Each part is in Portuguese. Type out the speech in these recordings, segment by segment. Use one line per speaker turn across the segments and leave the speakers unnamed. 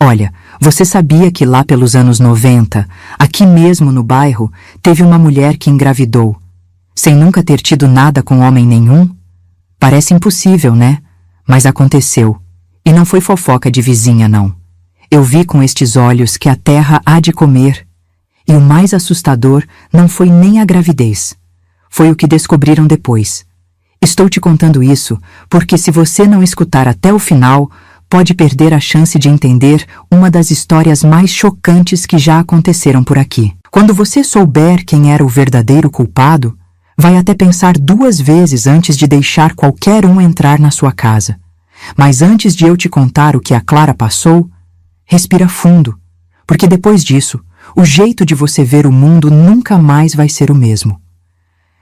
Olha, você sabia que lá pelos anos 90, aqui mesmo no bairro, teve uma mulher que engravidou, sem nunca ter tido nada com homem nenhum? Parece impossível, né? Mas aconteceu. E não foi fofoca de vizinha, não. Eu vi com estes olhos que a terra há de comer. E o mais assustador não foi nem a gravidez. Foi o que descobriram depois. Estou te contando isso porque se você não escutar até o final, pode perder a chance de entender uma das histórias mais chocantes que já aconteceram por aqui. Quando você souber quem era o verdadeiro culpado, vai até pensar 2 vezes antes de deixar qualquer um entrar na sua casa. Mas antes de eu te contar o que a Clara passou, respira fundo, porque depois disso, o jeito de você ver o mundo nunca mais vai ser o mesmo.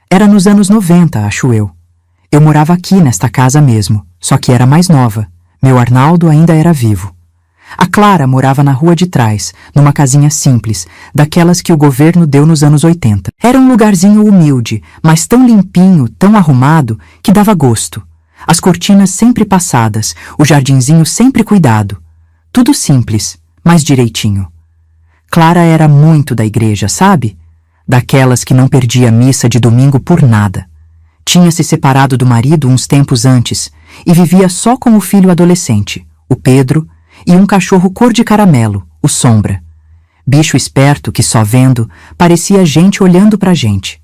Era nos anos 90, acho eu. Eu morava aqui nesta casa mesmo, só que era mais nova. Meu Arnaldo ainda era vivo. A Clara morava na rua de trás, numa casinha simples, daquelas que o governo deu nos anos 80. Era um lugarzinho humilde, mas tão limpinho, tão arrumado, que dava gosto. As cortinas sempre passadas, o jardinzinho sempre cuidado. Tudo simples, mas direitinho. Clara era muito da igreja, sabe? Daquelas que não perdia missa de domingo por nada. Tinha se separado do marido uns tempos antes e vivia só com o filho adolescente, o Pedro, e um cachorro cor de caramelo, o Sombra. Bicho esperto que, só vendo, parecia gente olhando pra gente.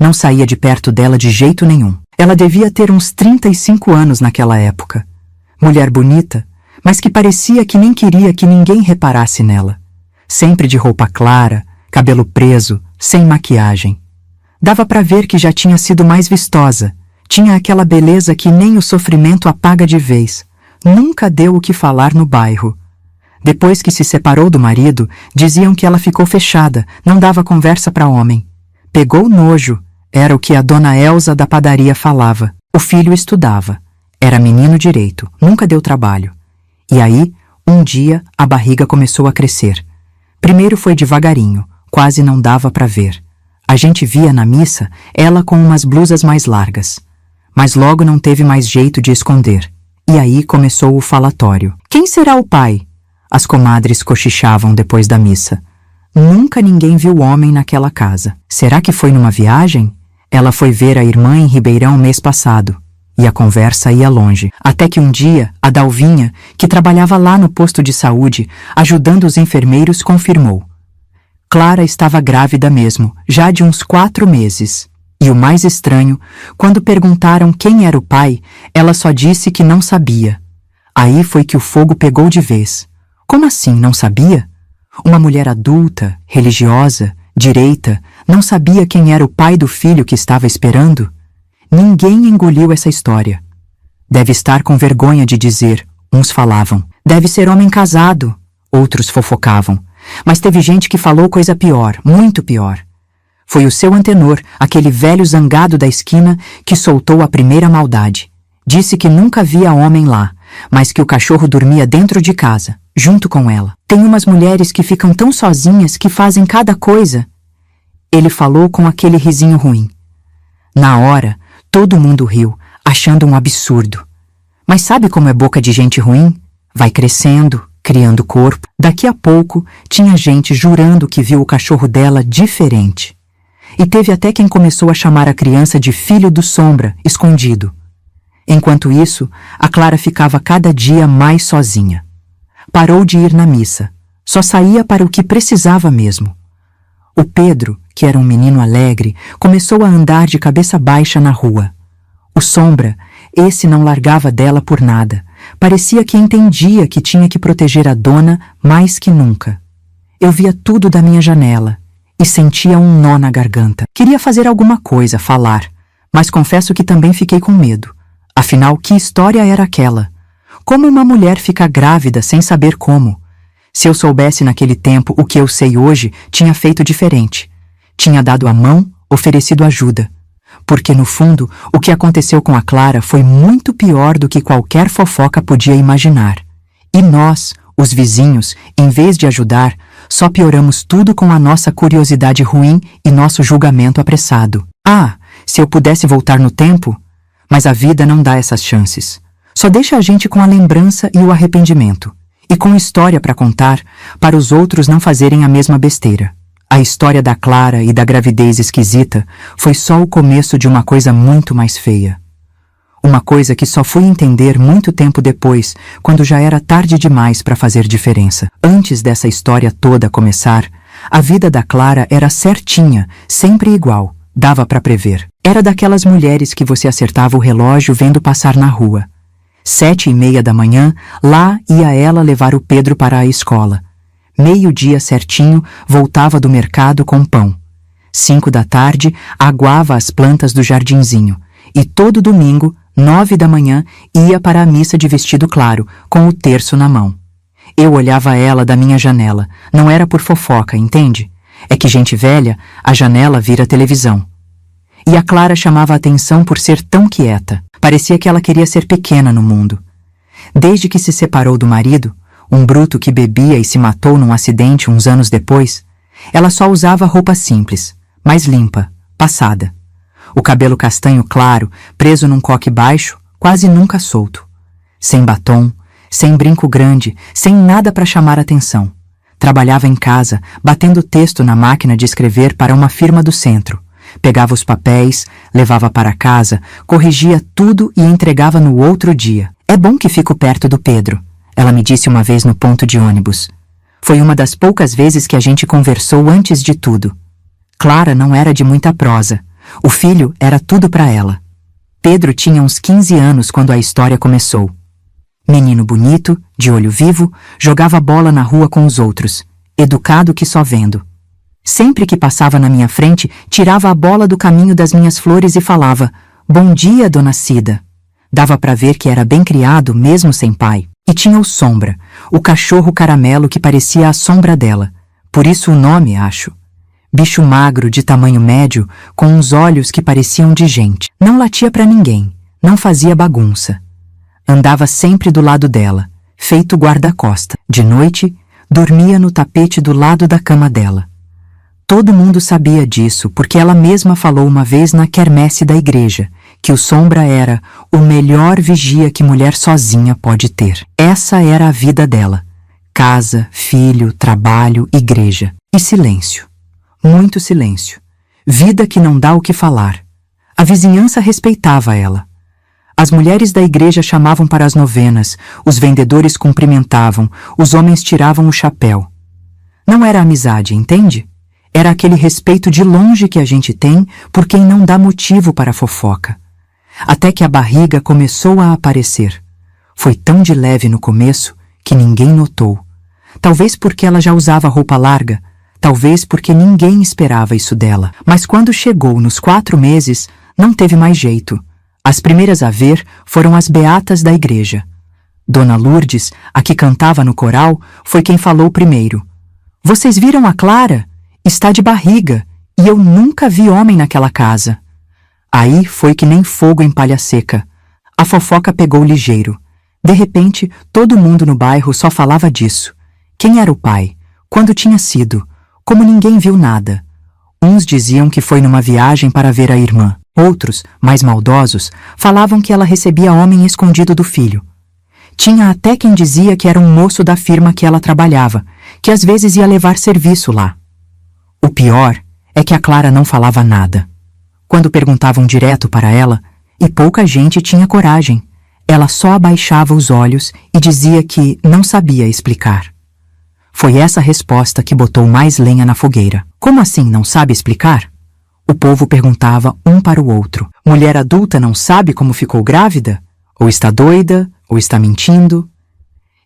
Não saía de perto dela de jeito nenhum. Ela devia ter uns 35 anos naquela época. Mulher bonita, mas que parecia que nem queria que ninguém reparasse nela. Sempre de roupa clara, cabelo preso, sem maquiagem. Dava pra ver que já tinha sido mais vistosa. Tinha aquela beleza que nem o sofrimento apaga de vez. Nunca deu o que falar no bairro. Depois que se separou do marido, diziam que ela ficou fechada, não dava conversa pra homem. Pegou nojo, era o que a dona Elza da padaria falava. O filho estudava. Era menino direito, nunca deu trabalho. E aí, um dia, a barriga começou a crescer. Primeiro foi devagarinho, quase não dava pra ver. A gente via na missa ela com umas blusas mais largas. Mas logo não teve mais jeito de esconder. E aí começou o falatório. Quem será o pai? As comadres cochichavam depois da missa. Nunca ninguém viu homem naquela casa. Será que foi numa viagem? Ela foi ver a irmã em Ribeirão mês passado. E a conversa ia longe. Até que um dia, a Dalvinha, que trabalhava lá no posto de saúde, ajudando os enfermeiros, confirmou. Clara estava grávida mesmo, já de uns 4 meses. E o mais estranho, quando perguntaram quem era o pai, ela só disse que não sabia. Aí foi que o fogo pegou de vez. Como assim, não sabia? Uma mulher adulta, religiosa, direita, não sabia quem era o pai do filho que estava esperando? Ninguém engoliu essa história. Deve estar com vergonha de dizer, uns falavam. Deve ser homem casado, outros fofocavam. Mas teve gente que falou coisa pior, muito pior. Foi o seu Antenor, aquele velho zangado da esquina, que soltou a primeira maldade. Disse que nunca via homem lá, mas que o cachorro dormia dentro de casa, junto com ela. Tem umas mulheres que ficam tão sozinhas que fazem cada coisa. Ele falou com aquele risinho ruim. Na hora, todo mundo riu, achando um absurdo. Mas sabe como é boca de gente ruim? Vai crescendo, criando corpo. Daqui a pouco, tinha gente jurando que viu o cachorro dela diferente. E teve até quem começou a chamar a criança de filho do Sombra, escondido. Enquanto isso, a Clara ficava cada dia mais sozinha. Parou de ir na missa. Só saía para o que precisava mesmo. O Pedro, que era um menino alegre, começou a andar de cabeça baixa na rua. O Sombra, esse não largava dela por nada. Parecia que entendia que tinha que proteger a dona mais que nunca. Eu via tudo da minha janela e sentia um nó na garganta. Queria fazer alguma coisa, falar, mas confesso que também fiquei com medo. Afinal, que história era aquela? Como uma mulher fica grávida sem saber como? Se eu soubesse naquele tempo o que eu sei hoje, tinha feito diferente. Tinha dado a mão, oferecido ajuda. Porque, no fundo, o que aconteceu com a Clara foi muito pior do que qualquer fofoca podia imaginar. E nós, os vizinhos, em vez de ajudar, só pioramos tudo com a nossa curiosidade ruim e nosso julgamento apressado. Ah, se eu pudesse voltar no tempo? Mas a vida não dá essas chances. Só deixa a gente com a lembrança e o arrependimento. E com história para contar, para os outros não fazerem a mesma besteira. A história da Clara e da gravidez esquisita foi só o começo de uma coisa muito mais feia. Uma coisa que só fui entender muito tempo depois, quando já era tarde demais para fazer diferença. Antes dessa história toda começar, a vida da Clara era certinha, sempre igual, dava para prever. Era daquelas mulheres que você acertava o relógio vendo passar na rua. 7:30 da manhã, lá ia ela levar o Pedro para a escola. 12:00 certinho, voltava do mercado com pão. 5 da tarde, aguava as plantas do jardinzinho. E todo domingo, 9 da manhã, ia para a missa de vestido claro, com o terço na mão. Eu olhava ela da minha janela. Não era por fofoca, entende? É que gente velha, a janela vira televisão. E a Clara chamava a atenção por ser tão quieta. Parecia que ela queria ser pequena no mundo. Desde que se separou do marido, um bruto que bebia e se matou num acidente uns anos depois, ela só usava roupa simples, mais limpa, passada. O cabelo castanho claro, preso num coque baixo, quase nunca solto. Sem batom, sem brinco grande, sem nada para chamar atenção. Trabalhava em casa, batendo texto na máquina de escrever para uma firma do centro. Pegava os papéis, levava para casa, corrigia tudo e entregava no outro dia. É bom que fico perto do Pedro, ela me disse uma vez no ponto de ônibus. Foi uma das poucas vezes que a gente conversou antes de tudo. Clara não era de muita prosa. O filho era tudo para ela. Pedro tinha uns 15 anos quando a história começou. Menino bonito, de olho vivo, jogava bola na rua com os outros, educado que só vendo. Sempre que passava na minha frente, tirava a bola do caminho das minhas flores e falava: "Bom dia, dona Cida." Dava para ver que era bem criado, mesmo sem pai. E tinha o Sombra, o cachorro caramelo que parecia a sombra dela. Por isso o nome, acho. Bicho magro, de tamanho médio, com uns olhos que pareciam de gente. Não latia para ninguém, não fazia bagunça. Andava sempre do lado dela, feito guarda-costa. De noite, dormia no tapete do lado da cama dela. Todo mundo sabia disso, porque ela mesma falou uma vez na quermesse da igreja, que o Sombra era o melhor vigia que mulher sozinha pode ter. Essa era a vida dela. Casa, filho, trabalho, igreja. E silêncio. Muito silêncio. Vida que não dá o que falar. A vizinhança respeitava ela. As mulheres da igreja chamavam para as novenas, os vendedores cumprimentavam, os homens tiravam o chapéu. Não era amizade, entende? Era aquele respeito de longe que a gente tem por quem não dá motivo para fofoca. Até que a barriga começou a aparecer. Foi tão de leve no começo que ninguém notou. Talvez porque ela já usava roupa larga, talvez porque ninguém esperava isso dela. Mas quando chegou nos 4 meses, não teve mais jeito. As primeiras a ver foram as beatas da igreja. Dona Lourdes, a que cantava no coral, foi quem falou primeiro. "Vocês viram a Clara? Está de barriga, e eu nunca vi homem naquela casa." Aí foi que nem fogo em palha seca. A fofoca pegou ligeiro. De repente, todo mundo no bairro só falava disso. Quem era o pai? Quando tinha sido? Como ninguém viu nada. Uns diziam que foi numa viagem para ver a irmã. Outros, mais maldosos, falavam que ela recebia homem escondido do filho. Tinha até quem dizia que era um moço da firma que ela trabalhava, que às vezes ia levar serviço lá. O pior é que a Clara não falava nada. Quando perguntavam direto para ela, e pouca gente tinha coragem, ela só abaixava os olhos e dizia que não sabia explicar. Foi essa resposta que botou mais lenha na fogueira. Como assim não sabe explicar? O povo perguntava um para o outro. Mulher adulta não sabe como ficou grávida? Ou está doida? Ou está mentindo?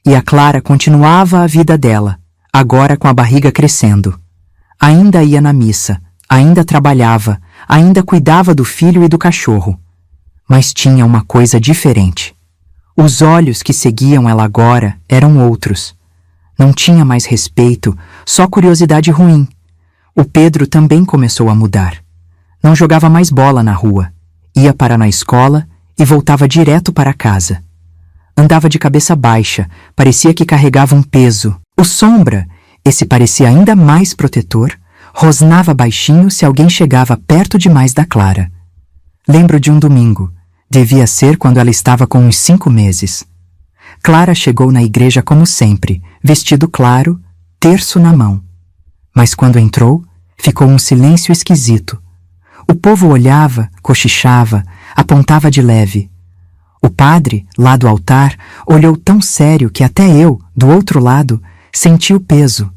E a Clara continuava a vida dela, agora com a barriga crescendo. Ainda ia na missa, ainda trabalhava, ainda cuidava do filho e do cachorro. Mas tinha uma coisa diferente. Os olhos que seguiam ela agora eram outros. Não tinha mais respeito, só curiosidade ruim. O Pedro também começou a mudar. Não jogava mais bola na rua. Ia parar na escola e voltava direto para casa. Andava de cabeça baixa, parecia que carregava um peso. O Sombra, esse parecia ainda mais protetor, rosnava baixinho se alguém chegava perto demais da Clara. Lembro de um domingo. Devia ser quando ela estava com uns 5 meses. Clara chegou na igreja como sempre, vestido claro, terço na mão. Mas quando entrou, ficou um silêncio esquisito. O povo olhava, cochichava, apontava de leve. O padre, lá do altar, olhou tão sério que até eu, do outro lado, senti o peso.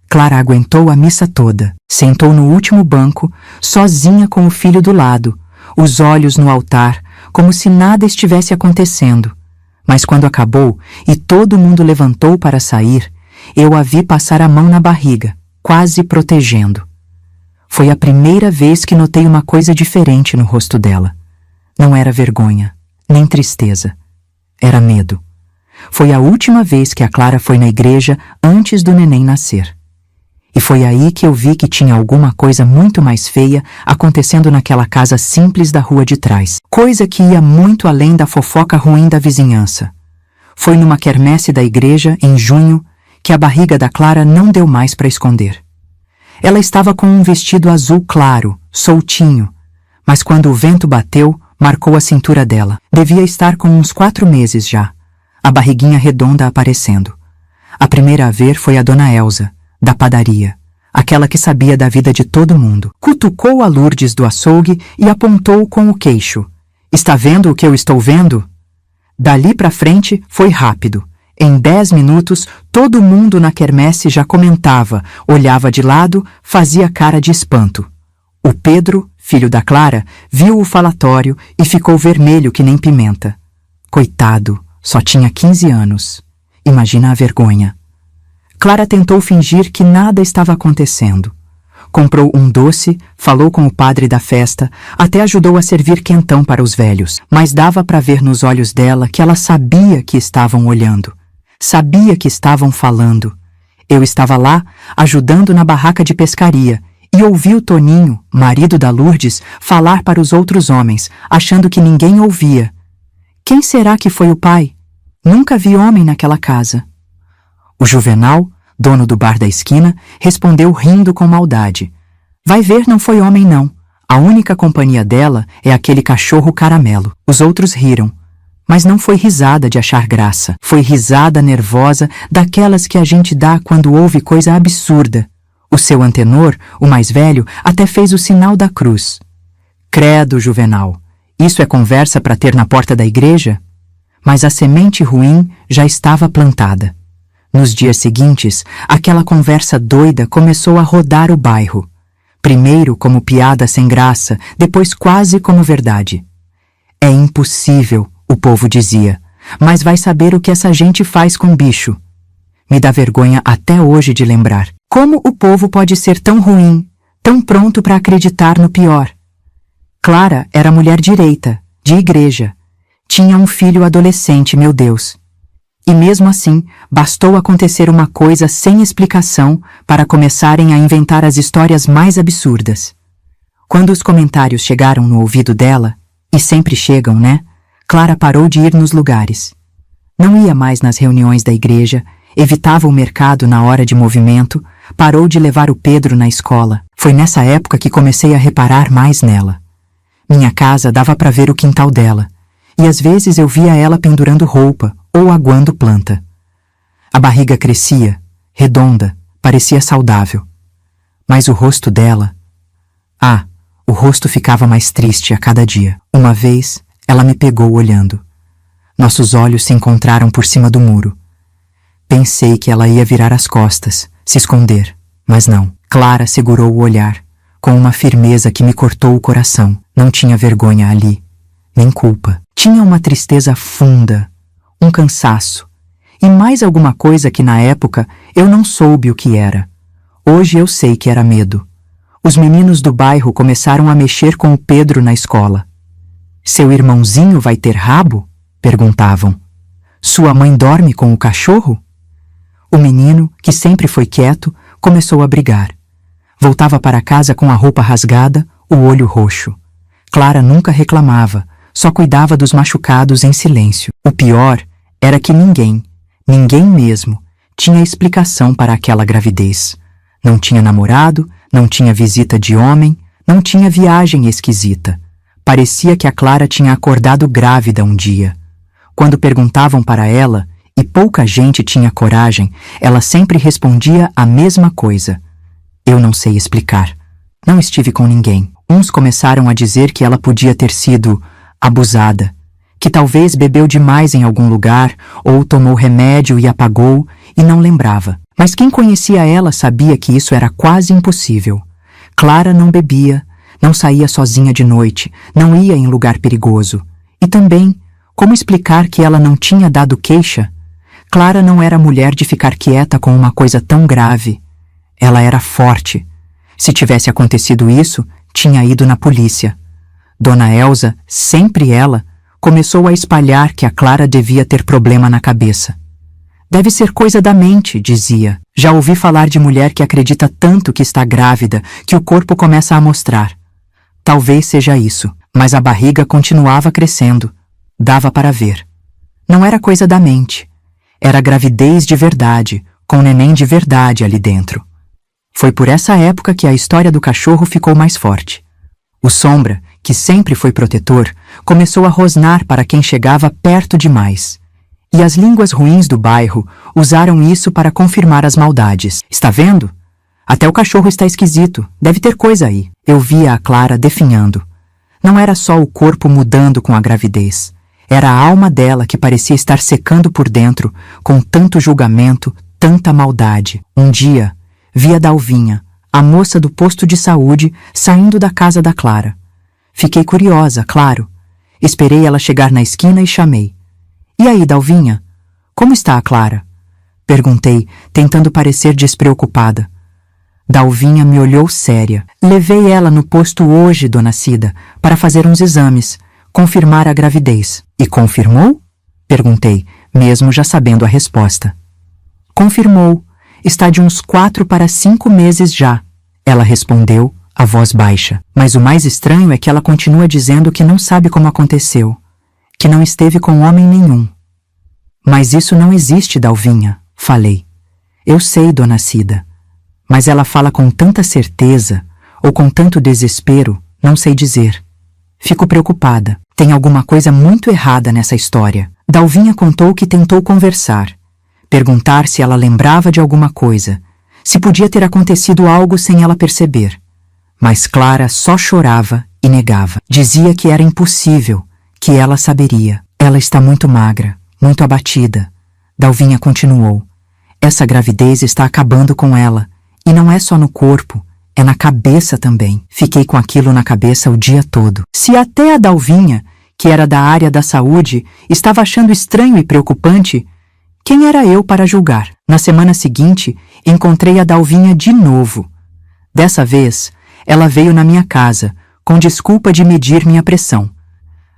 Clara aguentou a missa toda. Sentou no último banco, sozinha com o filho do lado, os olhos no altar, como se nada estivesse acontecendo. Mas quando acabou e todo mundo levantou para sair, eu a vi passar a mão na barriga, quase protegendo. Foi a primeira vez que notei uma coisa diferente no rosto dela. Não era vergonha, nem tristeza. Era medo. Foi a última vez que a Clara foi na igreja antes do neném nascer. E foi aí que eu vi que tinha alguma coisa muito mais feia acontecendo naquela casa simples da rua de trás. Coisa que ia muito além da fofoca ruim da vizinhança. Foi numa quermesse da igreja, em junho, que a barriga da Clara não deu mais para esconder. Ela estava com um vestido azul claro, soltinho, mas quando o vento bateu, marcou a cintura dela. Devia estar com uns 4 meses já, a barriguinha redonda aparecendo. A primeira a ver foi a dona Elza, da padaria, aquela que sabia da vida de todo mundo. Cutucou a Lourdes do açougue e apontou com o queixo. Está vendo o que eu estou vendo? Dali para frente foi rápido. Em 10 minutos, todo mundo na quermesse já comentava, olhava de lado, fazia cara de espanto. O Pedro, filho da Clara, viu o falatório e ficou vermelho que nem pimenta. Coitado, só tinha 15 anos. Imagina a vergonha. Clara tentou fingir que nada estava acontecendo. Comprou um doce, falou com o padre da festa, até ajudou a servir quentão para os velhos, mas dava para ver nos olhos dela que ela sabia que estavam olhando. Sabia que estavam falando. Eu estava lá, ajudando na barraca de pescaria, e ouvi o Toninho, marido da Lourdes, falar para os outros homens, achando que ninguém ouvia. Quem será que foi o pai? Nunca vi homem naquela casa. O Juvenal, dono do bar da esquina, respondeu rindo com maldade. Vai ver, não foi homem não. A única companhia dela é aquele cachorro caramelo. Os outros riram. Mas não foi risada de achar graça. Foi risada nervosa daquelas que a gente dá quando ouve coisa absurda. O seu antenor, o mais velho, até fez o sinal da cruz. Credo, Juvenal. Isso é conversa para ter na porta da igreja? Mas a semente ruim já estava plantada. Nos dias seguintes, aquela conversa doida começou a rodar o bairro. Primeiro como piada sem graça, depois quase como verdade. É impossível, o povo dizia, mas vai saber o que essa gente faz com bicho. Me dá vergonha até hoje de lembrar. Como o povo pode ser tão ruim, tão pronto para acreditar no pior? Clara era mulher direita, de igreja. Tinha um filho adolescente, meu Deus. E mesmo assim, bastou acontecer uma coisa sem explicação para começarem a inventar as histórias mais absurdas. Quando os comentários chegaram no ouvido dela, e sempre chegam, né? Clara parou de ir nos lugares. Não ia mais nas reuniões da igreja, evitava o mercado na hora de movimento, parou de levar o Pedro na escola. Foi nessa época que comecei a reparar mais nela. Minha casa dava para ver o quintal dela, e às vezes eu via ela pendurando roupa ou aguando planta. A barriga crescia, redonda, parecia saudável. Mas o rosto dela... o rosto ficava mais triste a cada dia. Uma vez, ela me pegou olhando. Nossos olhos se encontraram por cima do muro. Pensei que ela ia virar as costas, se esconder, mas não. Clara segurou o olhar, com uma firmeza que me cortou o coração. Não tinha vergonha ali, nem culpa. Tinha uma tristeza funda, um cansaço, e mais alguma coisa que na época eu não soube o que era. Hoje eu sei que era medo. Os meninos do bairro começaram a mexer com o Pedro na escola. Seu irmãozinho vai ter rabo? Perguntavam. Sua mãe dorme com o cachorro? O menino, que sempre foi quieto, começou a brigar. Voltava para casa com a roupa rasgada, o olho roxo. Clara nunca reclamava, só cuidava dos machucados em silêncio. O pior era que ninguém mesmo, tinha explicação para aquela gravidez. Não tinha namorado, não tinha visita de homem, não tinha viagem esquisita. Parecia que a Clara tinha acordado grávida um dia. Quando perguntavam para ela, E pouca gente tinha coragem, ela sempre respondia a mesma coisa. Eu não sei explicar. Não estive com ninguém. Uns começaram a dizer que ela podia ter sido abusada, que talvez bebeu demais em algum lugar ou tomou remédio e apagou e não lembrava. Mas quem conhecia ela sabia que isso era quase impossível. Clara não bebia, não saía sozinha de noite, não ia em lugar perigoso. E também, como explicar que ela não tinha dado queixa? Clara não era mulher de ficar quieta com uma coisa tão grave. Ela era forte. Se tivesse acontecido isso, tinha ido na polícia. Dona Elsa, sempre ela, começou a espalhar que a Clara devia ter problema na cabeça. Deve ser coisa da mente, dizia. Já ouvi falar de mulher que acredita tanto que está grávida que o corpo começa a mostrar. Talvez seja isso, mas a barriga continuava crescendo. Dava para ver. Não era coisa da mente. Era gravidez de verdade, com neném de verdade ali dentro. Foi por essa época que a história do cachorro ficou mais forte. O Sombra, que sempre foi protetor, começou a rosnar para quem chegava perto demais. E as línguas ruins do bairro usaram isso para confirmar as maldades. Está vendo? Até o cachorro está esquisito. Deve ter coisa aí. Eu via a Clara definhando. Não era só o corpo mudando com a gravidez. Era a alma dela que parecia estar secando por dentro, com tanto julgamento, tanta maldade. Um dia, vi a Dalvinha, a moça do posto de saúde, saindo da casa da Clara. Fiquei curiosa, claro. Esperei ela chegar na esquina e chamei. E aí, Dalvinha? Como está a Clara? Perguntei, tentando parecer despreocupada. Dalvinha me olhou séria. Levei ela no posto hoje, dona Cida, para fazer uns exames, confirmar a gravidez. E confirmou? Perguntei, mesmo já sabendo a resposta. Confirmou. Está de uns 4 para 5 meses já. Ela respondeu, a voz baixa. Mas o mais estranho é que ela continua dizendo que não sabe como aconteceu, que não esteve com homem nenhum. Mas isso não existe, Dalvinha, falei. Eu sei, dona Cida. Mas ela fala com tanta certeza, ou com tanto desespero, não sei dizer. Fico preocupada. Tem alguma coisa muito errada nessa história. Dalvinha contou que tentou conversar, perguntar se ela lembrava de alguma coisa, se podia ter acontecido algo sem ela perceber. Mas Clara só chorava e negava. Dizia que era impossível, que ela saberia. Ela está muito magra, muito abatida. Dalvinha continuou. Essa gravidez está acabando com ela. E não é só no corpo, é na cabeça também. Fiquei com aquilo na cabeça o dia todo. Se até a Dalvinha, que era da área da saúde, estava achando estranho e preocupante, quem era eu para julgar? Na semana seguinte, encontrei a Dalvinha de novo. Dessa vez, ela veio na minha casa, com desculpa de medir minha pressão.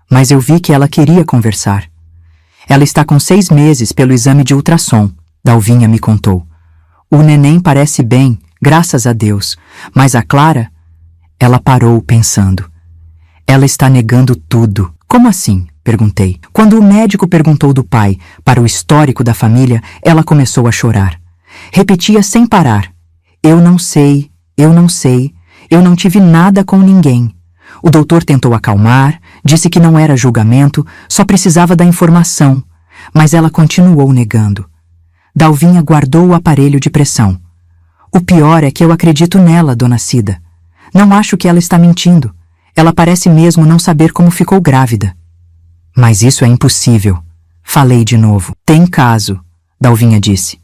Mas eu vi que ela queria conversar. Ela está com 6 meses pelo exame de ultrassom, Dalvinha me contou. O neném parece bem, graças a Deus, mas a Clara... Ela parou pensando. Ela está negando tudo. Como assim? Perguntei. Quando o médico perguntou do pai para o histórico da família, ela começou a chorar. Repetia sem parar. Eu não sei, eu não sei, eu não tive nada com ninguém. O doutor tentou acalmar, disse que não era julgamento, só precisava da informação, mas ela continuou negando. Dalvinha guardou o aparelho de pressão. O pior é que eu acredito nela, dona Cida. Não acho que ela está mentindo. Ela parece mesmo não saber como ficou grávida. Mas isso é impossível. Falei de novo. Tem caso, Dalvinha disse,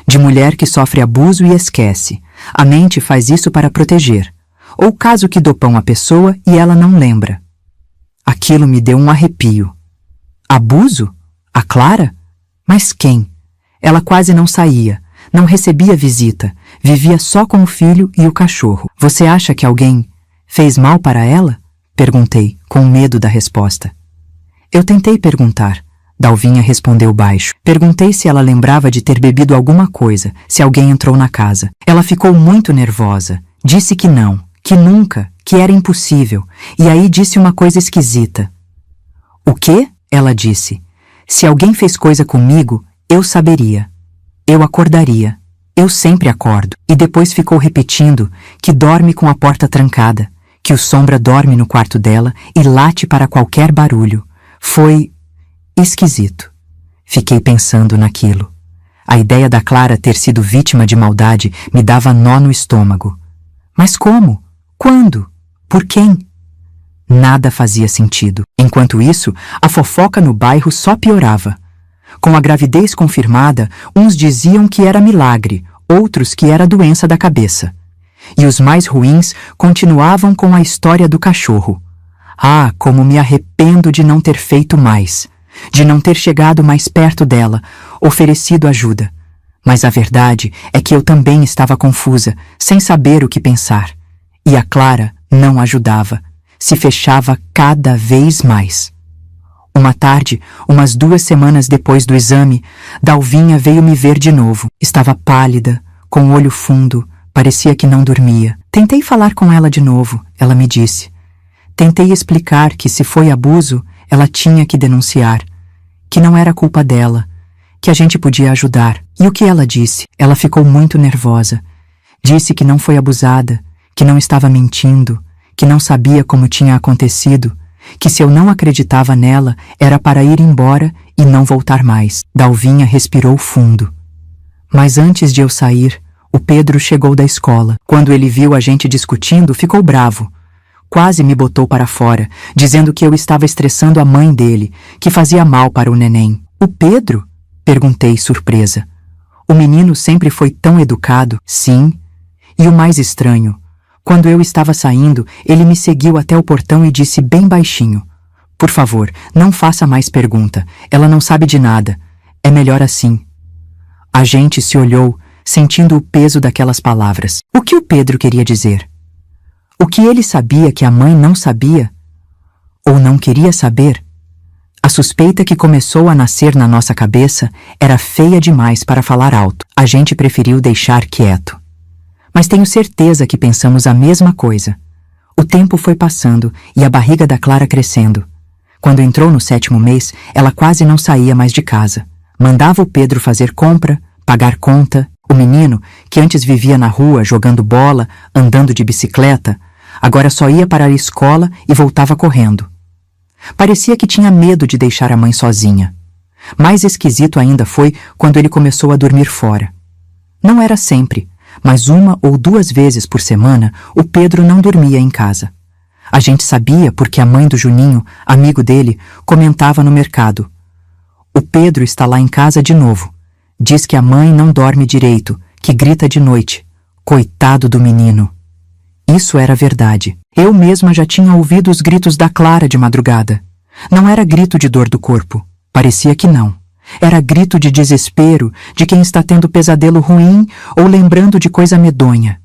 de mulher que sofre abuso e esquece. A mente faz isso para proteger. Ou caso que dopam a pessoa e ela não lembra. Aquilo me deu um arrepio. Abuso? A Clara? Mas quem? Ela quase não saía, não recebia visita, vivia só com o filho e o cachorro. Você acha que alguém fez mal para ela? Perguntei, com medo da resposta. Eu tentei perguntar. Dalvinha respondeu baixo. Perguntei se ela lembrava de ter bebido alguma coisa, se alguém entrou na casa. Ela ficou muito nervosa. Disse que não, que nunca, que era impossível. E aí disse uma coisa esquisita. O quê? Ela disse. Se alguém fez coisa comigo, eu saberia. Eu acordaria. Eu sempre acordo. E depois ficou repetindo que dorme com a porta trancada, que o Sombra dorme no quarto dela e late para qualquer barulho. Foi esquisito. Fiquei pensando naquilo. A ideia da Clara ter sido vítima de maldade me dava nó no estômago. Mas como? Quando? Por quem? Nada fazia sentido. Enquanto isso, a fofoca no bairro só piorava. Com a gravidez confirmada, uns diziam que era milagre, outros que era doença da cabeça. E os mais ruins continuavam com a história do cachorro. Ah, como me arrependo de não ter feito mais, de não ter chegado mais perto dela, oferecido ajuda. Mas a verdade é que eu também estava confusa, sem saber o que pensar. E a Clara não ajudava, se fechava cada vez mais. Uma tarde, umas 2 semanas depois do exame, Dalvinha veio me ver de novo. Estava pálida, com o olho fundo, parecia que não dormia. Tentei falar com ela de novo, ela me disse. Tentei explicar que se foi abuso, ela tinha que denunciar, que não era culpa dela, que a gente podia ajudar. E o que ela disse? Ela ficou muito nervosa. Disse que não foi abusada, que não estava mentindo, que não sabia como tinha acontecido, que se eu não acreditava nela, era para ir embora e não voltar mais. Dalvinha respirou fundo. Mas antes de eu sair, o Pedro chegou da escola. Quando ele viu a gente discutindo, ficou bravo. Quase me botou para fora, dizendo que eu estava estressando a mãe dele, que fazia mal para o neném. O Pedro? Perguntei, surpresa. O menino sempre foi tão educado. Sim. E o mais estranho, quando eu estava saindo, ele me seguiu até o portão e disse bem baixinho: "Por favor, não faça mais pergunta. Ela não sabe de nada. É melhor assim." A gente se olhou, sentindo o peso daquelas palavras. O que o Pedro queria dizer? O que ele sabia que a mãe não sabia? Ou não queria saber? A suspeita que começou a nascer na nossa cabeça era feia demais para falar alto. A gente preferiu deixar quieto. Mas tenho certeza que pensamos a mesma coisa. O tempo foi passando e a barriga da Clara crescendo. Quando entrou no 7º mês, ela quase não saía mais de casa. Mandava o Pedro fazer compra, pagar conta. O menino, que antes vivia na rua jogando bola, andando de bicicleta, agora só ia para a escola e voltava correndo. Parecia que tinha medo de deixar a mãe sozinha. Mais esquisito ainda foi quando ele começou a dormir fora. Não era sempre, mas 1 ou 2 vezes por semana o Pedro não dormia em casa. A gente sabia porque a mãe do Juninho, amigo dele, comentava no mercado: "O Pedro está lá em casa de novo. Diz que a mãe não dorme direito, que grita de noite. Coitado do menino." Isso era verdade. Eu mesma já tinha ouvido os gritos da Clara de madrugada. Não era grito de dor do corpo. Parecia que não. Era grito de desespero, de quem está tendo pesadelo ruim ou lembrando de coisa medonha.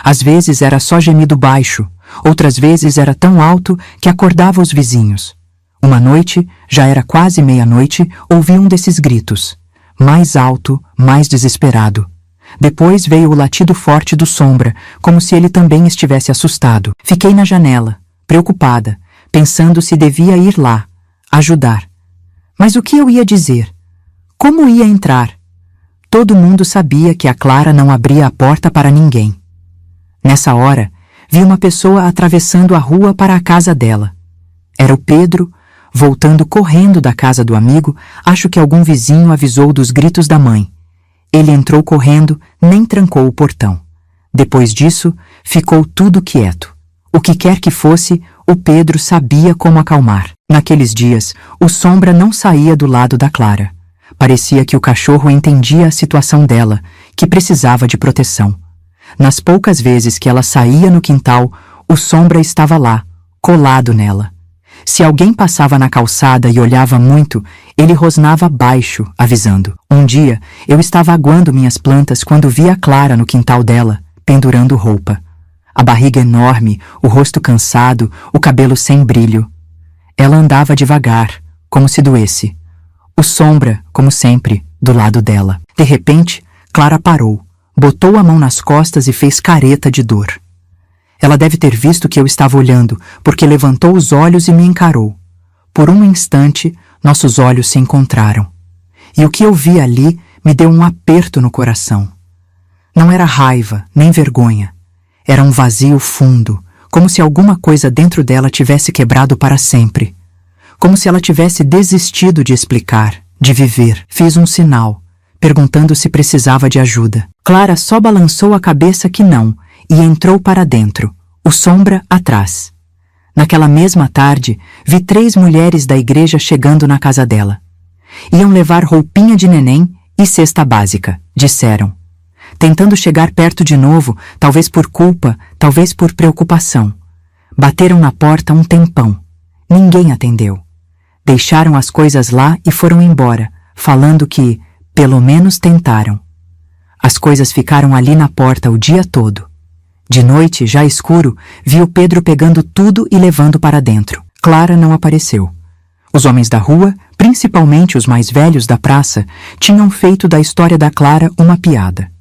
Às vezes era só gemido baixo, outras vezes era tão alto que acordava os vizinhos. Uma noite, já era quase meia-noite, ouvi um desses gritos. Mais alto, mais desesperado. Depois veio o latido forte do Sombra, como se ele também estivesse assustado. Fiquei na janela, preocupada, pensando se devia ir lá, ajudar. Mas o que eu ia dizer? Como ia entrar? Todo mundo sabia que a Clara não abria a porta para ninguém. Nessa hora, vi uma pessoa atravessando a rua para a casa dela. Era o Pedro, voltando correndo da casa do amigo. Acho que algum vizinho avisou dos gritos da mãe. Ele entrou correndo, nem trancou o portão. Depois disso, ficou tudo quieto. O que quer que fosse, o Pedro sabia como acalmar. Naqueles dias, o Sombra não saía do lado da Clara. Parecia que o cachorro entendia a situação dela, que precisava de proteção. Nas poucas vezes que ela saía no quintal, o Sombra estava lá, colado nela. Se alguém passava na calçada e olhava muito, ele rosnava baixo, avisando. Um dia, eu estava aguando minhas plantas quando vi a Clara no quintal dela, pendurando roupa. A barriga enorme, o rosto cansado, o cabelo sem brilho. Ela andava devagar, como se doesse. O Sombra, como sempre, do lado dela. De repente, Clara parou, botou a mão nas costas e fez careta de dor. Ela deve ter visto que eu estava olhando, porque levantou os olhos e me encarou. Por um instante, nossos olhos se encontraram. E o que eu vi ali me deu um aperto no coração. Não era raiva, nem vergonha. Era um vazio fundo, como se alguma coisa dentro dela tivesse quebrado para sempre. Como se ela tivesse desistido de explicar, de viver. Fiz um sinal, perguntando se precisava de ajuda. Clara só balançou a cabeça que não e entrou para dentro, o Sombra atrás. Naquela mesma tarde, vi 3 mulheres da igreja chegando na casa dela. Iam levar roupinha de neném e cesta básica, disseram. Tentando chegar perto de novo, talvez por culpa, talvez por preocupação. Bateram na porta um tempão. Ninguém atendeu. Deixaram as coisas lá e foram embora, falando que, pelo menos, tentaram. As coisas ficaram ali na porta o dia todo. De noite, já escuro, vi o Pedro pegando tudo e levando para dentro. Clara não apareceu. Os homens da rua, principalmente os mais velhos da praça, tinham feito da história da Clara uma piada.